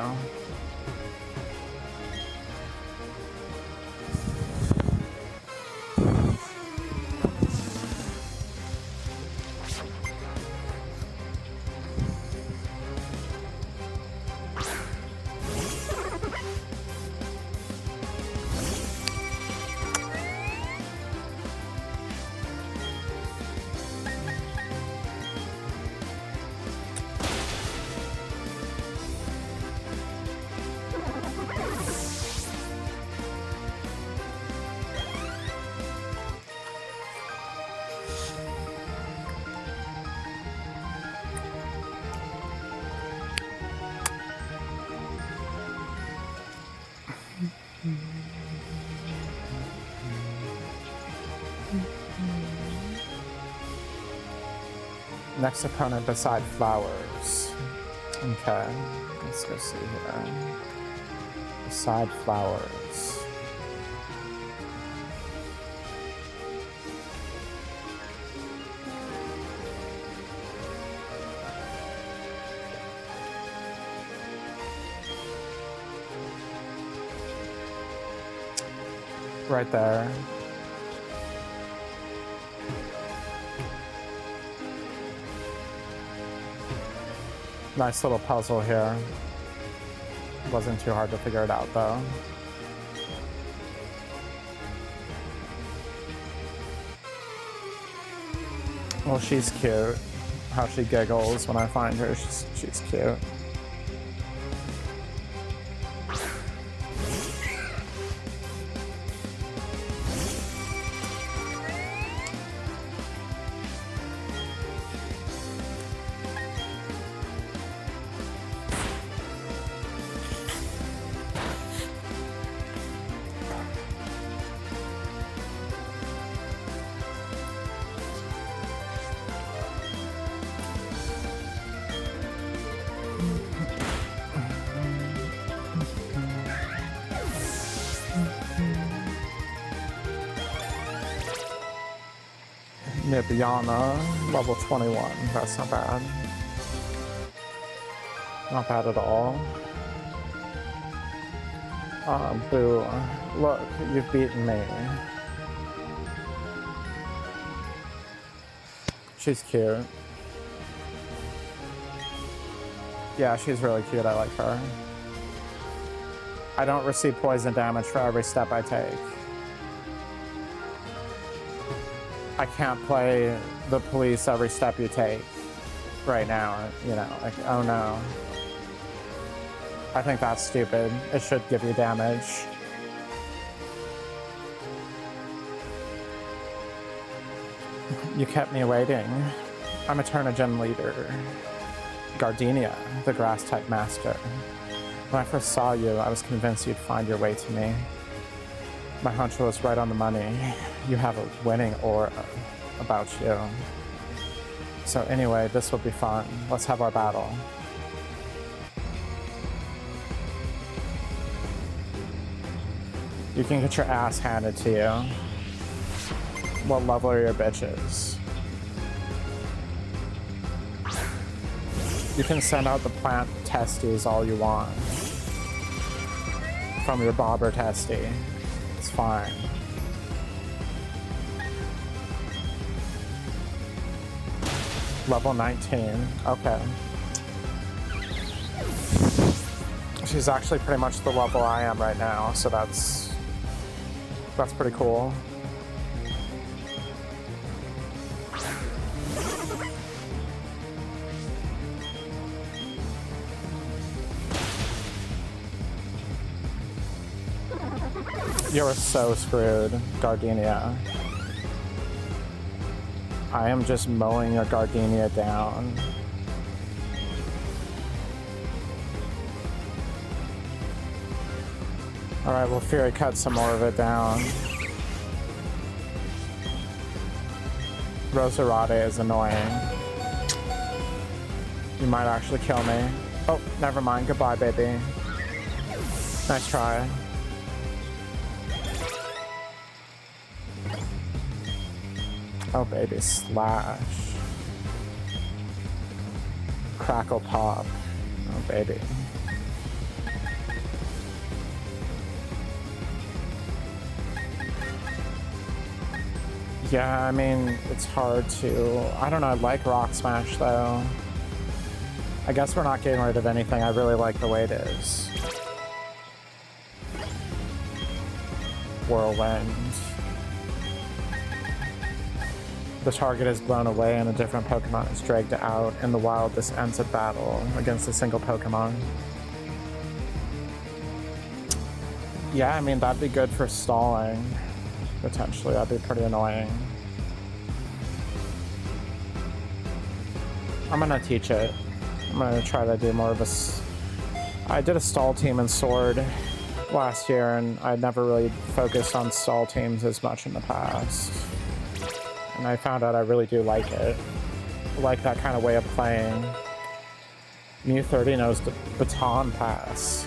Next opponent beside flowers. Okay, let's go see here. Beside flowers. Right there. Nice little puzzle here. Wasn't too hard to figure it out though. Well, she's cute. How she giggles when I find her, she's cute. Nibiana, level 21. That's not bad. Not bad at all. Boo. Look, you've beaten me. She's cute. Yeah, she's really cute. I like her. I don't receive poison damage for every step I take. I can't play the police every step you take right now, you know, like, oh no. I think that's stupid. It should give you damage. You kept me waiting. I'm Eterna Gym leader. Gardenia, the grass-type master. When I first saw you, I was convinced you'd find your way to me. My hunch was right on the money. You have a winning aura about you. So anyway, this will be fun. Let's have our battle. You can get your ass handed to you. What level are your bitches? You can send out the plant testes all you want. From your bobber testy. It's fine. Level 19. Okay. She's actually pretty much the level I am right now, so that's pretty cool. You're so screwed, Gardenia. I am just mowing your Gardenia down. Alright, we'll Fury cut some more of it down. Roserade is annoying. You might actually kill me. Oh, never mind. Goodbye, baby. Nice try. Oh, baby. Slash. Crackle pop. Oh, baby. Yeah, I mean, it's hard to... I don't know, I like Rock Smash, though. I guess we're not getting rid of anything. I really like the way it is. Whirlwind. The target is blown away and a different Pokemon is dragged out. In the wild, this ends a battle against a single Pokemon. Yeah, I mean, that'd be good for stalling. Potentially, that'd be pretty annoying. I'm gonna teach it. I'm gonna try to do more of a... I did a stall team in Sword last year, and I'd never really focused on stall teams as much in the past. And I found out I really do like it. I like that kind of way of playing. Mew 30 knows the baton pass.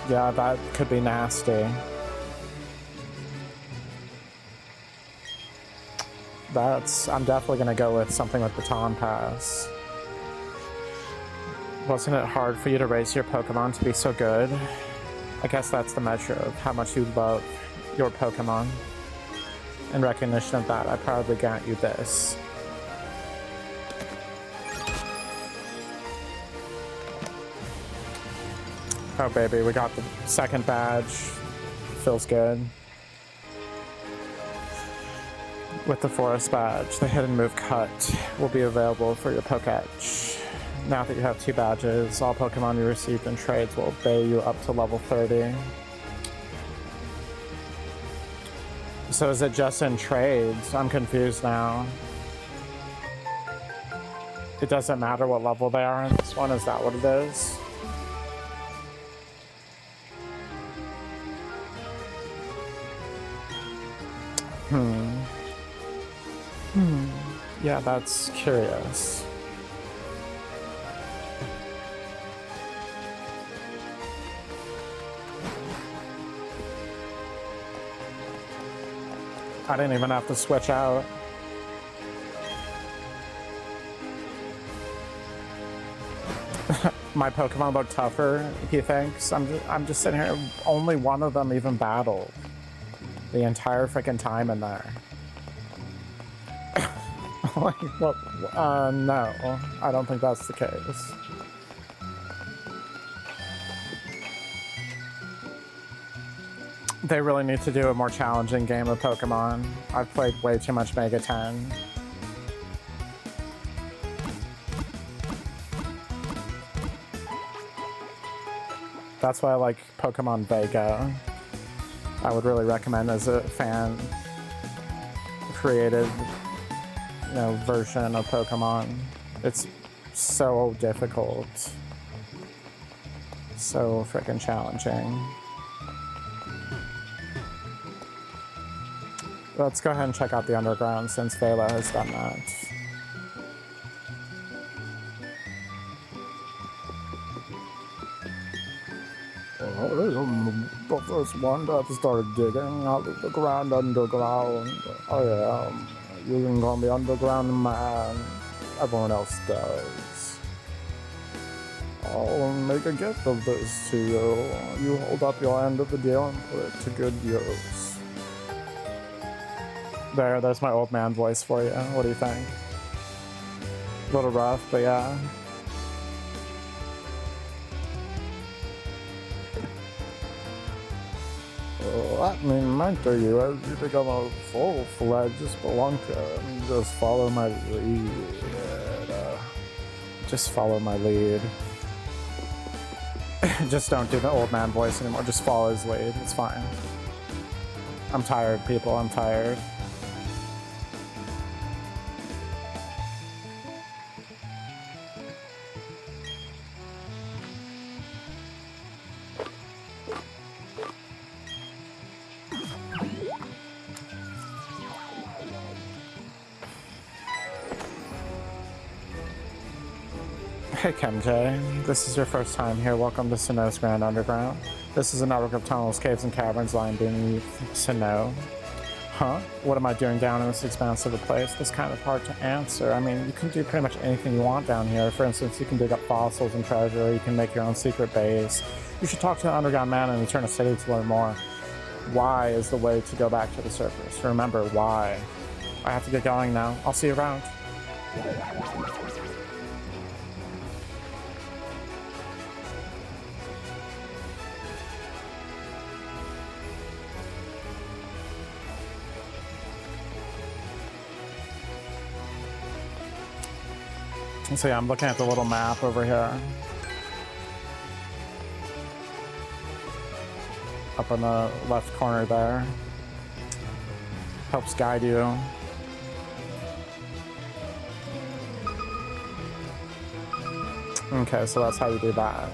Yeah, that could be nasty. I'm definitely gonna go with something with baton pass. Wasn't it hard for you to raise your Pokemon to be so good? I guess that's the measure of how much you love your Pokemon. In recognition of that, I proudly grant you this. Oh baby, we got the second badge. Feels good. With the forest badge, the hidden move cut will be available for your Poketch. Now that you have 2 badges, all Pokemon you received in trades will obey you up to level 30. So is it just in trades? I'm confused now. It doesn't matter what level they are in this one, is that what it is? Yeah, that's curious. I didn't even have to switch out. My Pokemon look tougher, he thinks. I'm just sitting here. Only one of them even battled the entire freaking time in there. Like, what? No, I don't think that's the case. They really need to do a more challenging game of Pokemon. I've played way too much Mega 10. That's why I like Pokemon Vega. I would really recommend as a fan created, you know, version of Pokemon. It's so difficult. So freaking challenging. Let's go ahead and check out the underground since Vela has done that. The first one that started digging out of the ground underground. I am. You can call me Underground Man. Everyone else does. I'll make a gift of this to you. You hold up your end of the deal and put it to good use. There's my old man voice for you. What do you think? A little rough, but yeah. Let me mentor you as you become a full-fledged spelunker. Just follow my lead. Just follow my lead. Just don't do the old man voice anymore. Just follow his lead. It's fine. I'm tired, people. I'm tired. Hey Chemire, this is your first time here. Welcome to Sinnoh's Grand Underground. This is a network of tunnels, caves, and caverns lying beneath Sinnoh. Huh? What am I doing down in this expansive place? That's kind of hard to answer. I mean, you can do pretty much anything you want down here. For instance, you can dig up fossils and treasure, you can make your own secret base. You should talk to an underground man in Eterna City to learn more. Why is the way to go back to the surface. Remember, why. I have to get going now. I'll see you around. So yeah, I'm looking at the little map over here. Up in the left corner there. Helps guide you. Okay, so that's how you do that.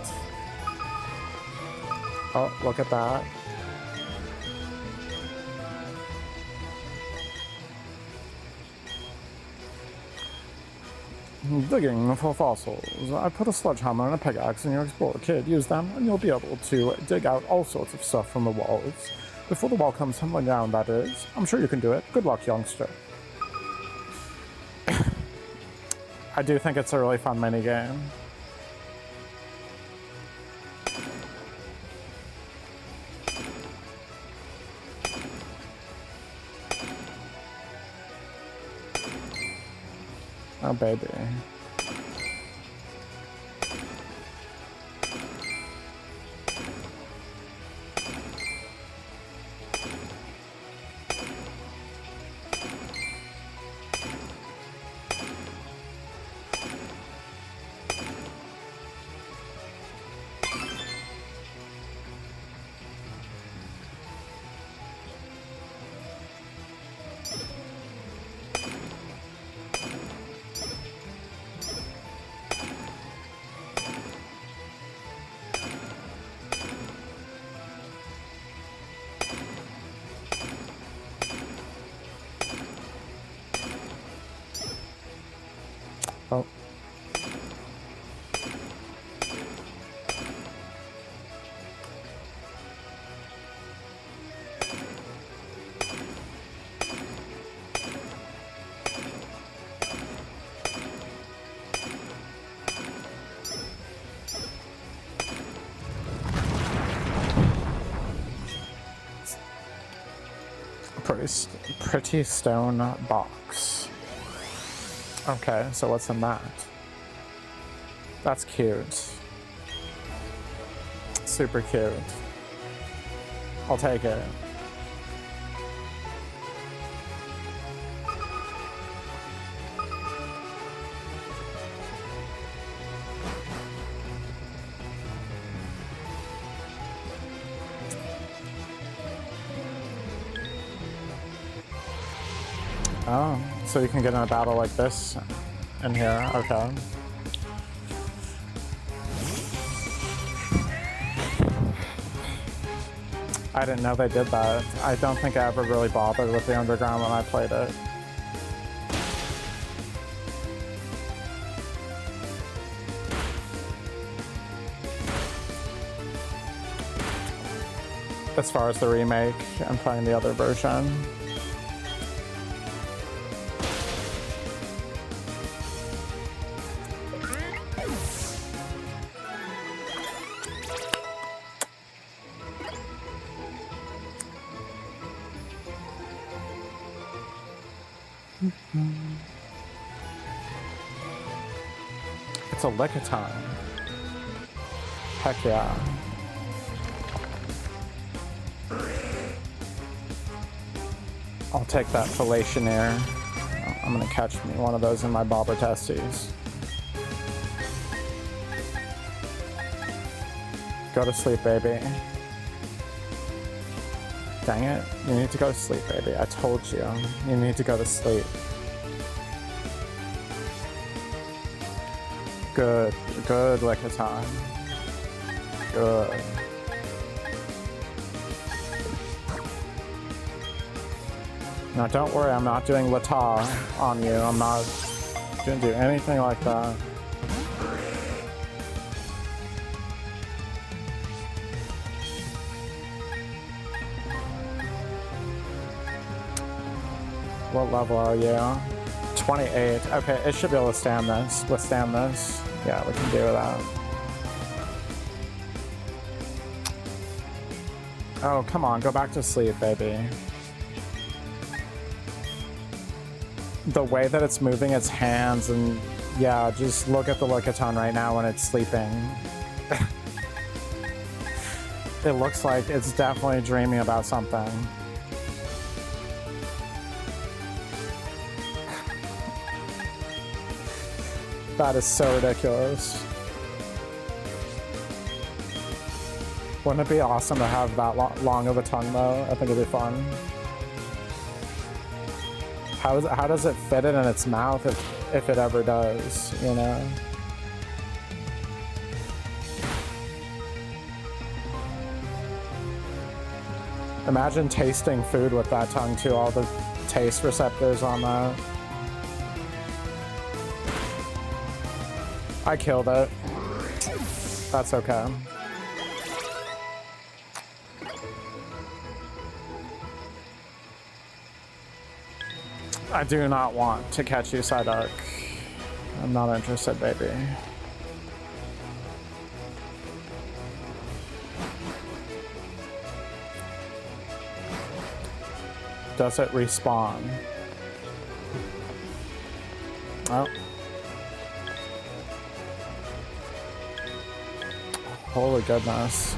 Oh, look at that. Digging for fossils. I put a sledgehammer and a pickaxe in your explorer kit. Use them and you'll be able to dig out all sorts of stuff from the walls. Before the wall comes tumbling down, that is. I'm sure you can do it. Good luck, youngster. I do think it's a really fun minigame. Oh, baby. Pretty stone box. Okay, so what's in that? That's cute. Super cute. I'll take it. Oh, so you can get in a battle like this in here, okay. I didn't know they did that. I don't think I ever really bothered with the underground when I played it. As far as the remake, I'm playing the other version. It's a Lickitung. Heck yeah. I'll take that Filationaire. I'm gonna catch me one of those in my bobber testes. Go to sleep, baby. Dang it. You need to go to sleep, baby. I told you. You need to go to sleep. Good. Good, Lickitung. Good. Now, don't worry. I'm not doing Lata on you. I'm not gonna do anything like that. What level are you? 28. Okay, it should be able to stand this. Withstand this. Yeah, we can do that. Oh, come on. Go back to sleep, baby. The way that it's moving its hands and... Yeah, just look at the Lickitung right now when it's sleeping. It looks like it's definitely dreaming about something. That is so ridiculous. Wouldn't it be awesome to have that long of a tongue, though? I think it'd be fun. How does it fit it in its mouth if it ever does, you know? Imagine tasting food with that tongue, too. All the taste receptors on that. I killed it. That's okay. I do not want to catch you, Psyduck. I'm not interested, baby. Does it respawn? Oh. Holy goodness.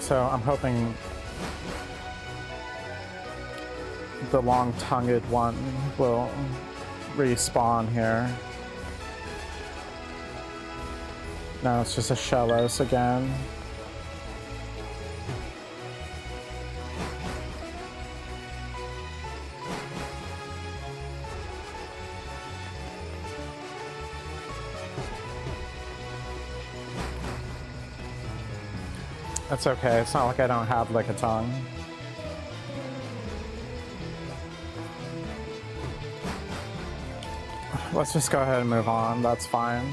So I'm hoping the long-tongued one will respawn here. No, it's just a Shellos again. That's okay. It's not like I don't have like a tongue. Let's just go ahead and move on. That's fine.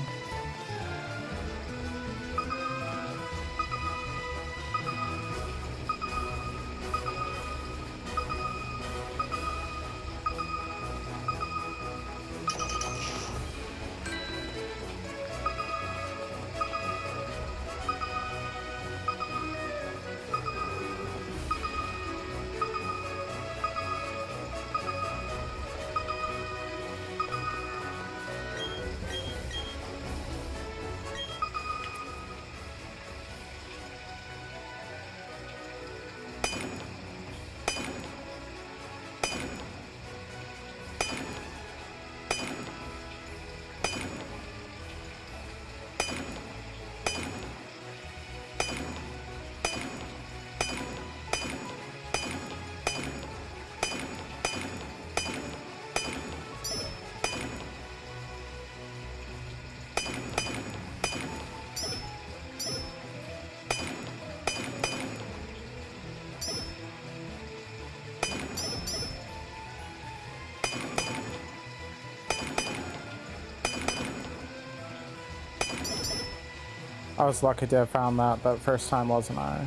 I was lucky to have found that first time, wasn't I?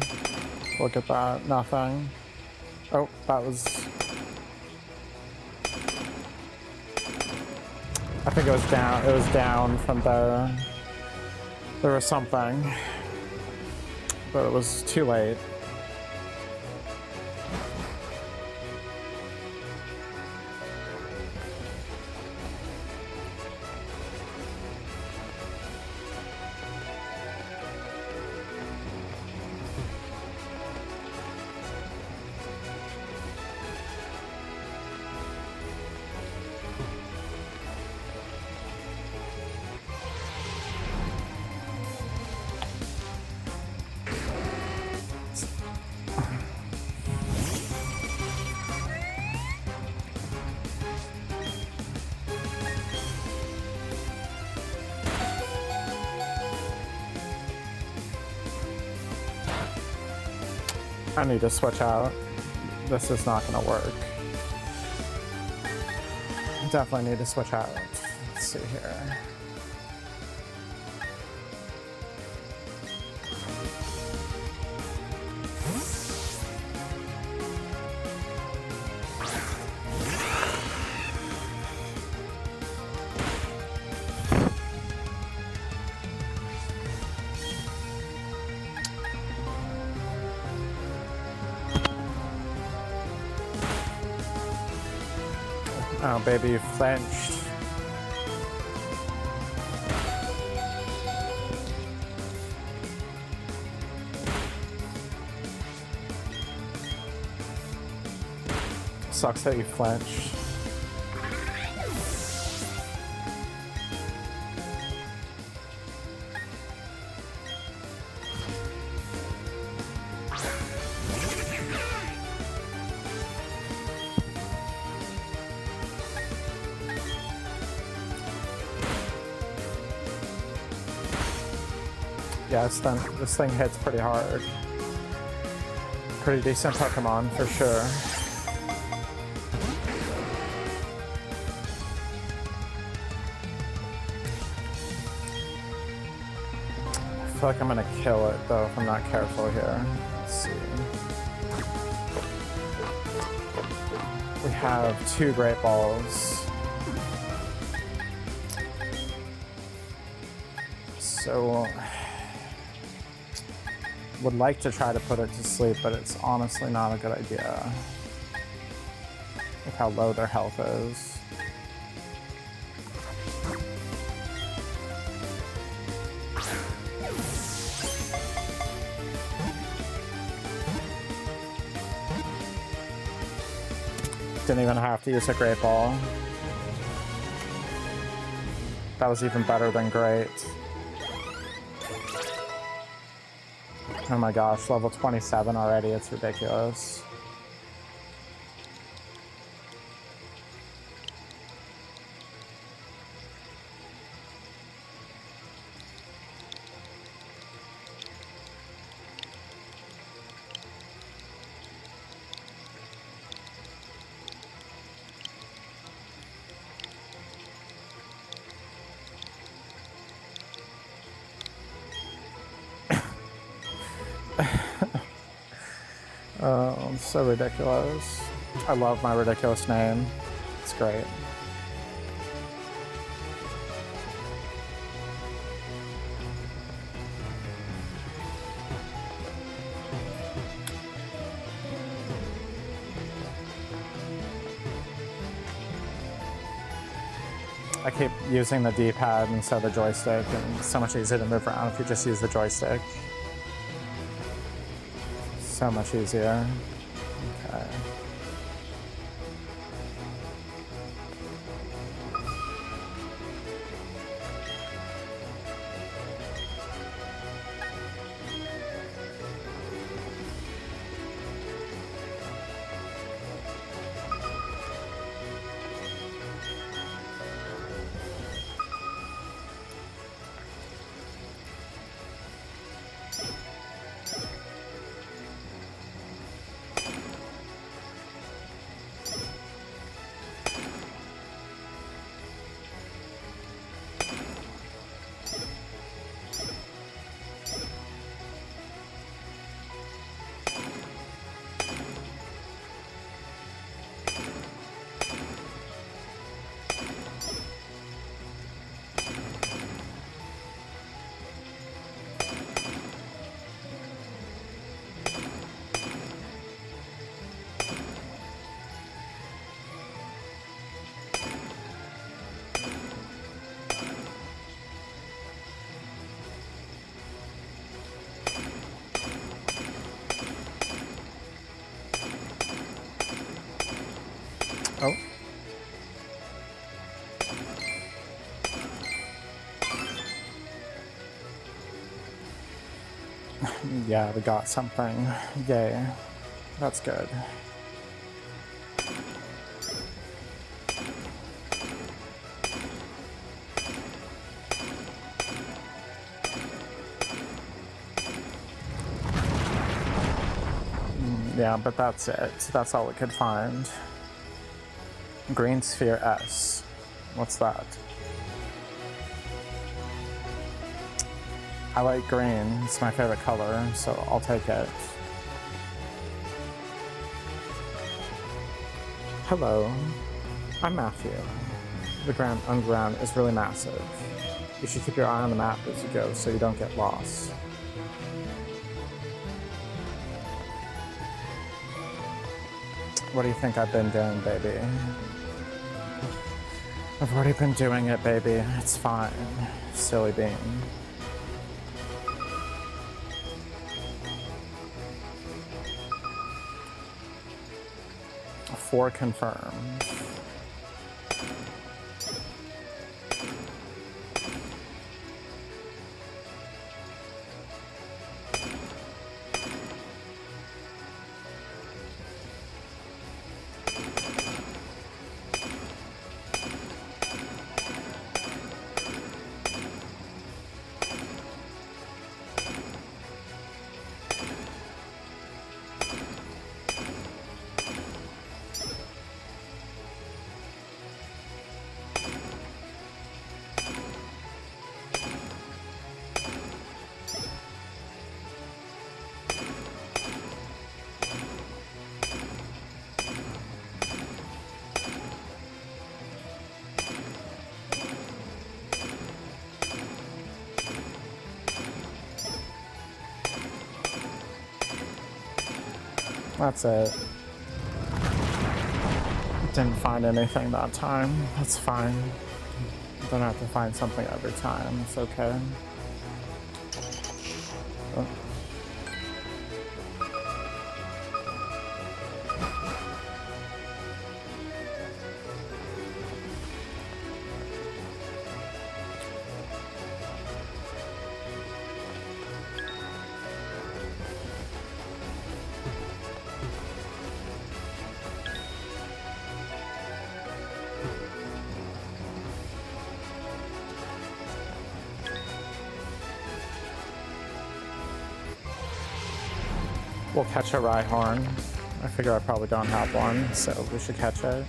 Look at that. Nothing. Oh, that was... I think it was down. It was down from there. There was something. But it was too late. I need to switch out. This is not going to work. Definitely need to switch out. Let's see here. Oh, baby, you flinched. Sucks that you flinched. Yeah, this thing hits pretty hard. Pretty decent Pokemon, for sure. I feel like I'm gonna kill it, though, if I'm not careful here. Let's see. We have 2 Great Balls. So... would like to try to put it to sleep, but it's honestly not a good idea. Look how low their health is. Didn't even have to use a Great Ball. That was even better than great. Oh my gosh, level 27 already, it's ridiculous. Oh, so ridiculous. I love my ridiculous name. It's great. I keep using the D-pad instead of the joystick, and it's so much easier to move around if you just use the joystick. So much easier. Okay. Oh. Yeah, we got something. Yay. That's good. Yeah, but that's it. That's all we could find. Green sphere S. What's that? I like green. It's my favorite color, so I'll take it. Hello, I'm Matthew. The underground is really massive. You should keep your eye on the map as you go so you don't get lost. What do you think I've been doing, baby? I've already been doing it, baby. It's fine. Silly bean. Four confirmed. That's it. Didn't find anything that time. That's fine. Don't have to find something every time. It's okay. Oh. We'll catch a Rhyhorn. I figure I probably don't have one, so we should catch it.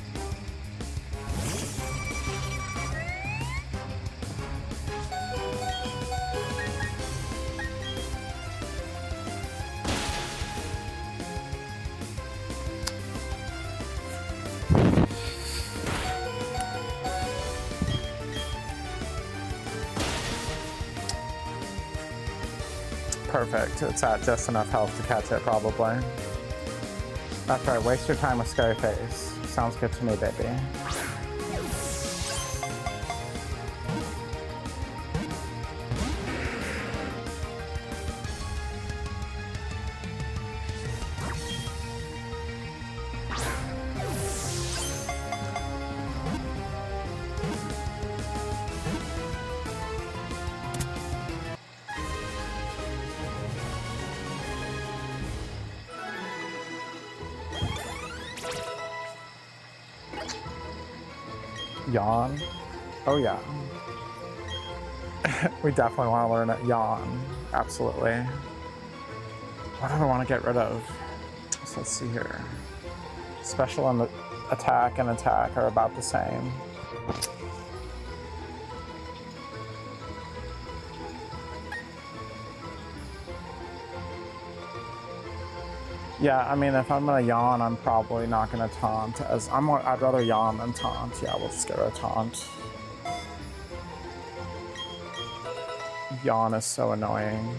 Perfect. It's at just enough health to catch it, probably. That's right. Waste your time with Scary Face. Sounds good to me, baby. Yawn. Oh yeah. We definitely want to learn it. Yawn. Absolutely. What do I want to get rid of? So let's see here. Special and attack and attack are about the same. Yeah, I mean, if I'm gonna yawn, I'm probably not gonna taunt. I'd rather yawn than taunt. Yeah, we'll just get rid of taunt. Yawn is so annoying.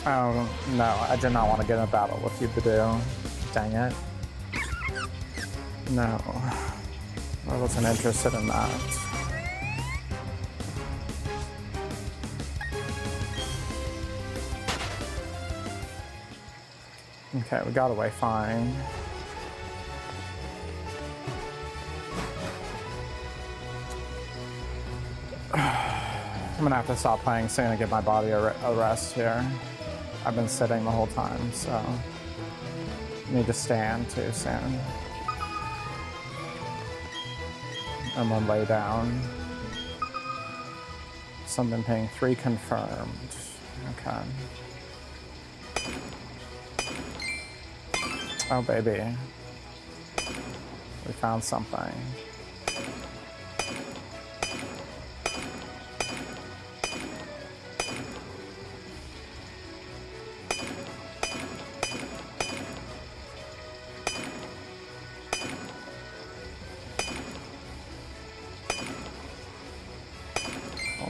Oh, no, I did not want to get in a battle with you, Badoo. Dang it. No. I wasn't interested in that. Okay, we got away fine. I'm gonna have to stop playing soon and give my body a rest here. I've been sitting the whole time, so I need to stand too soon. I'm gonna lay down. Something ping 3 confirmed. Okay. Oh baby. We found something.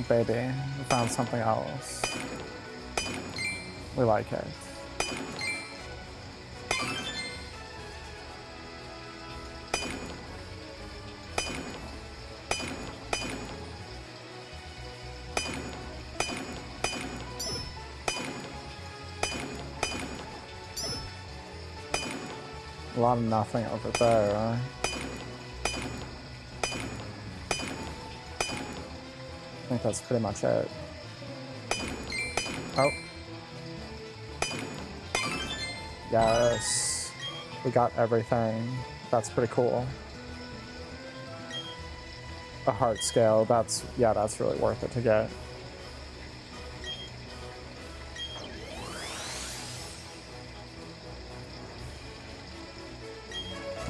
Baby, we found something else. We like it. A lot of nothing over there. I think that's pretty much it. Oh. Yes. We got everything. That's pretty cool. A heart scale, that's really worth it to get.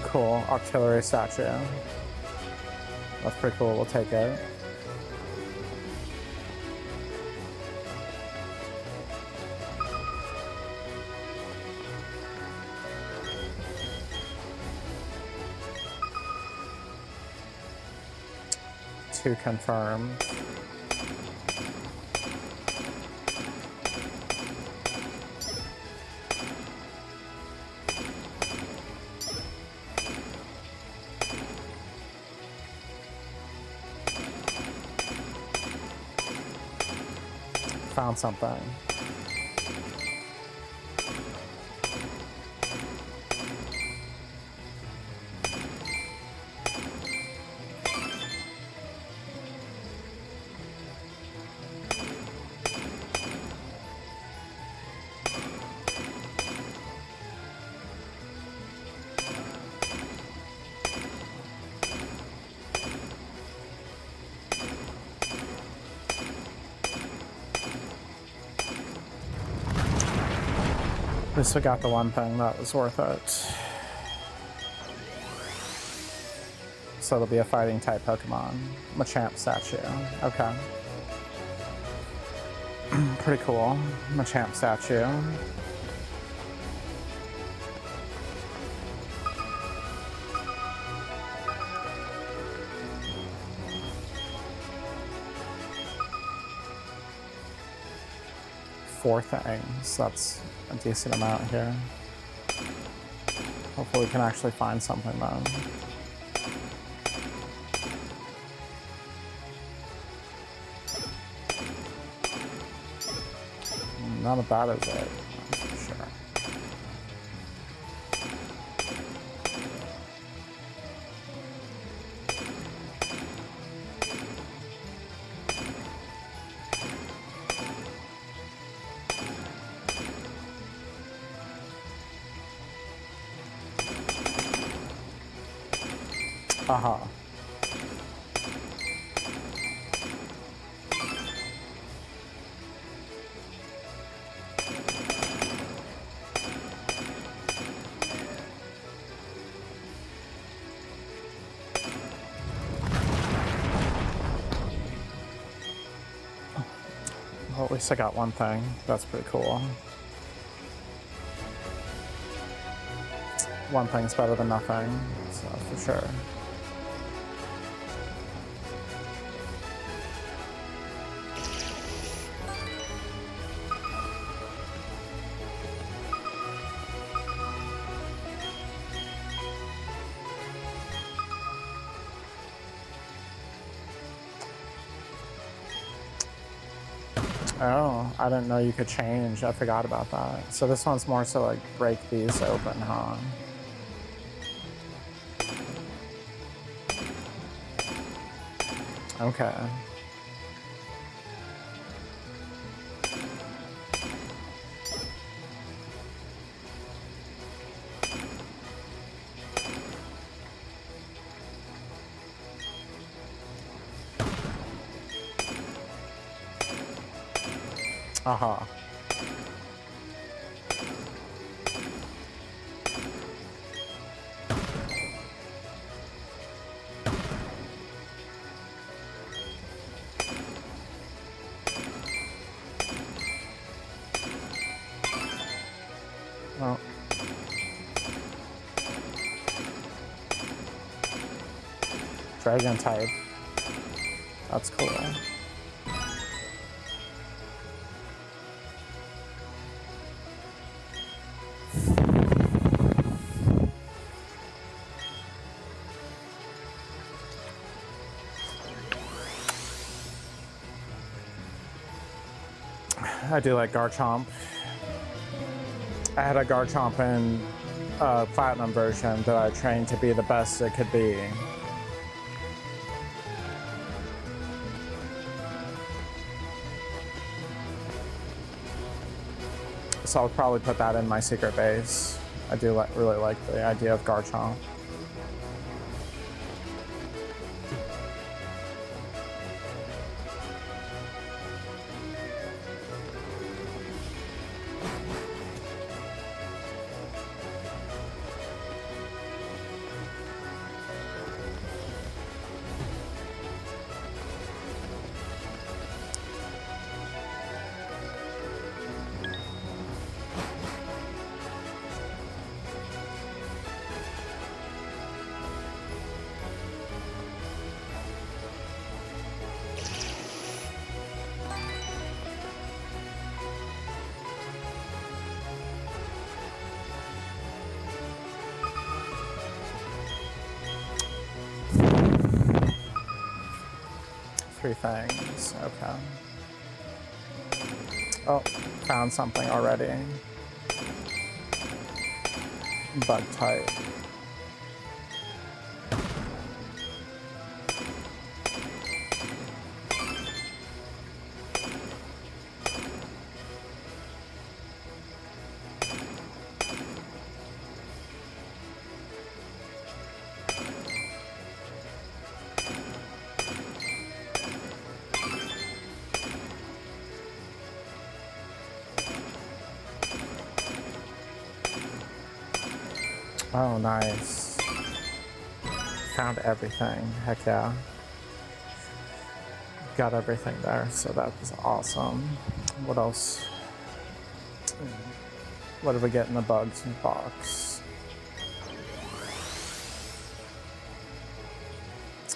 Cool, artillery statue. That's pretty cool, we'll take it. Confirmed. Found something. At least we got the one thing that was worth it. So it'll be a fighting type Pokemon. Machamp statue. Okay. Pretty cool. Machamp statue. Four things. That's a decent amount here. Hopefully we can actually find something though. None of that is it, that's for sure. Aha. Well, at least I got one thing. That's pretty cool. One thing's better than nothing, so for sure. Oh, I didn't know you could change. I forgot about that. So this one's more so like break these open, huh? Okay. Aha. Oh. Dragon type. That's cool. I do like Garchomp. I had a Garchomp in Platinum version that I trained to be the best it could be. So I'll probably put that in my secret base. I do really like the idea of Garchomp. Three things, okay. Oh, found something already. Bug type. Oh, nice. Found everything. Heck yeah. Got everything there, so that was awesome. What else? What did we get in the bugs box?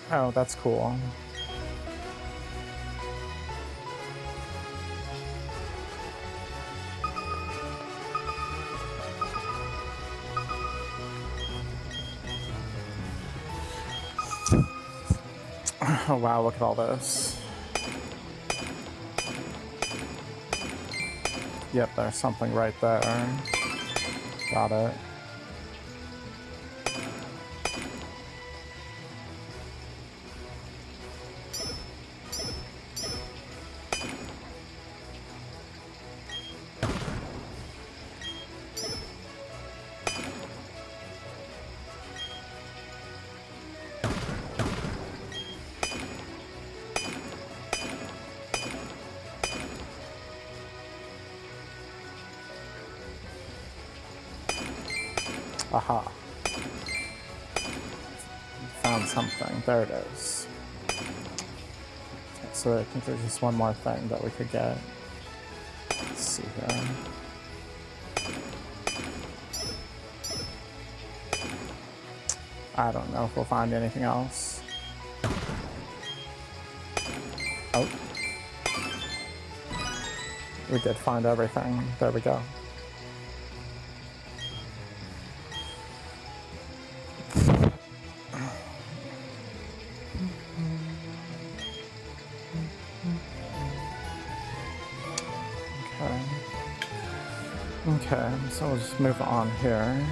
Oh, that's cool. Oh wow, look at all this. Yep, there's something right there. Got it. Aha. Found something. There it is. Okay, so I think there's just one more thing that we could get. Let's see here. I don't know if we'll find anything else. Oh. We did find everything. There we go. Okay, so we'll just move on here.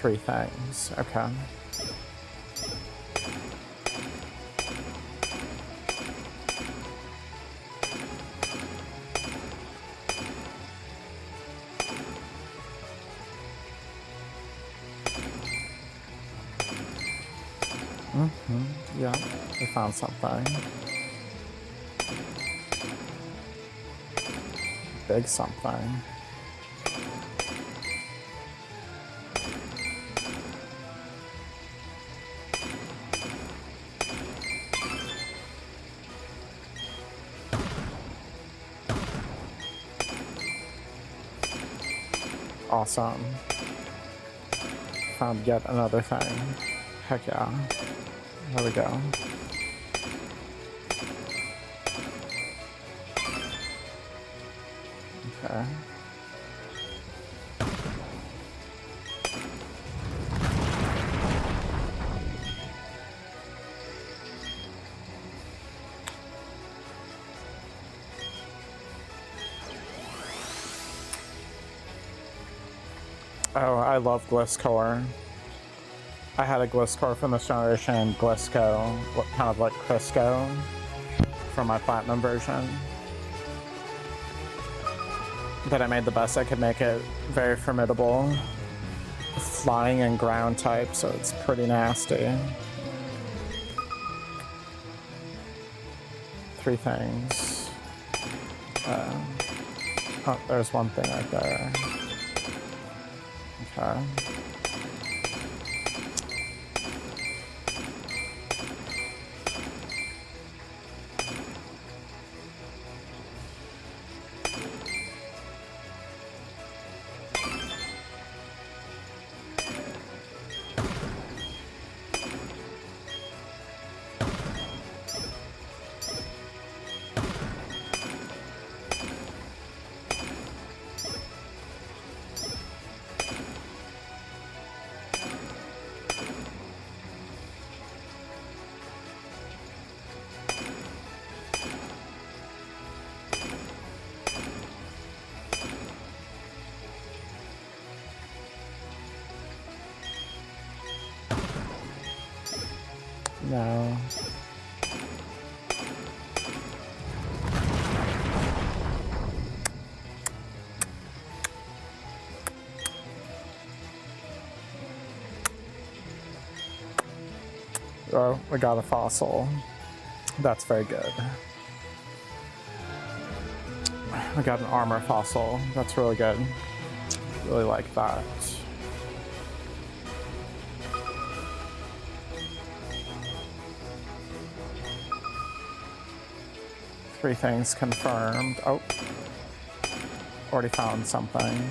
Three things, okay. Yeah, we found something. Big something. Awesome. Found yet another thing. Heck yeah. There we go. Okay. Oh, I love Gliscor. I had a Gliscor from this generation and Glisco, kind of like Crisco, from my Platinum version. But I made the best I could make it. Very formidable. Flying and ground type, so it's pretty nasty. Three things. Oh, there's one thing right there. Okay. Oh, we got a fossil. That's very good. We got an armor fossil. That's really good. Really like that. Three things confirmed. Oh, already found something.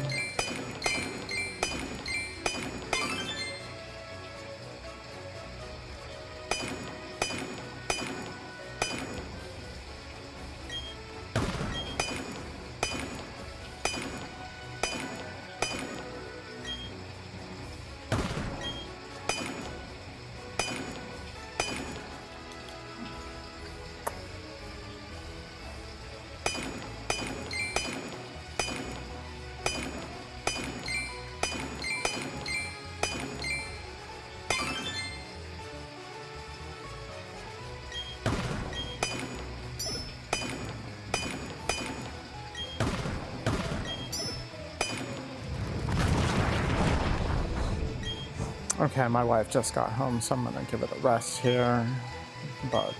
Okay, my wife just got home, so I'm gonna give it a rest here. But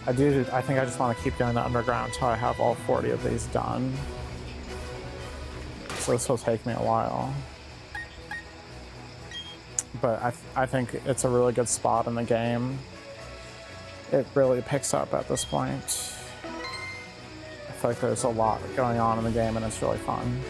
I think I just want to keep doing the underground until I have all 40 of these done. So this will take me a while. But I think it's a really good spot in the game. It really picks up at this point. I feel like there's a lot going on in the game and it's really fun.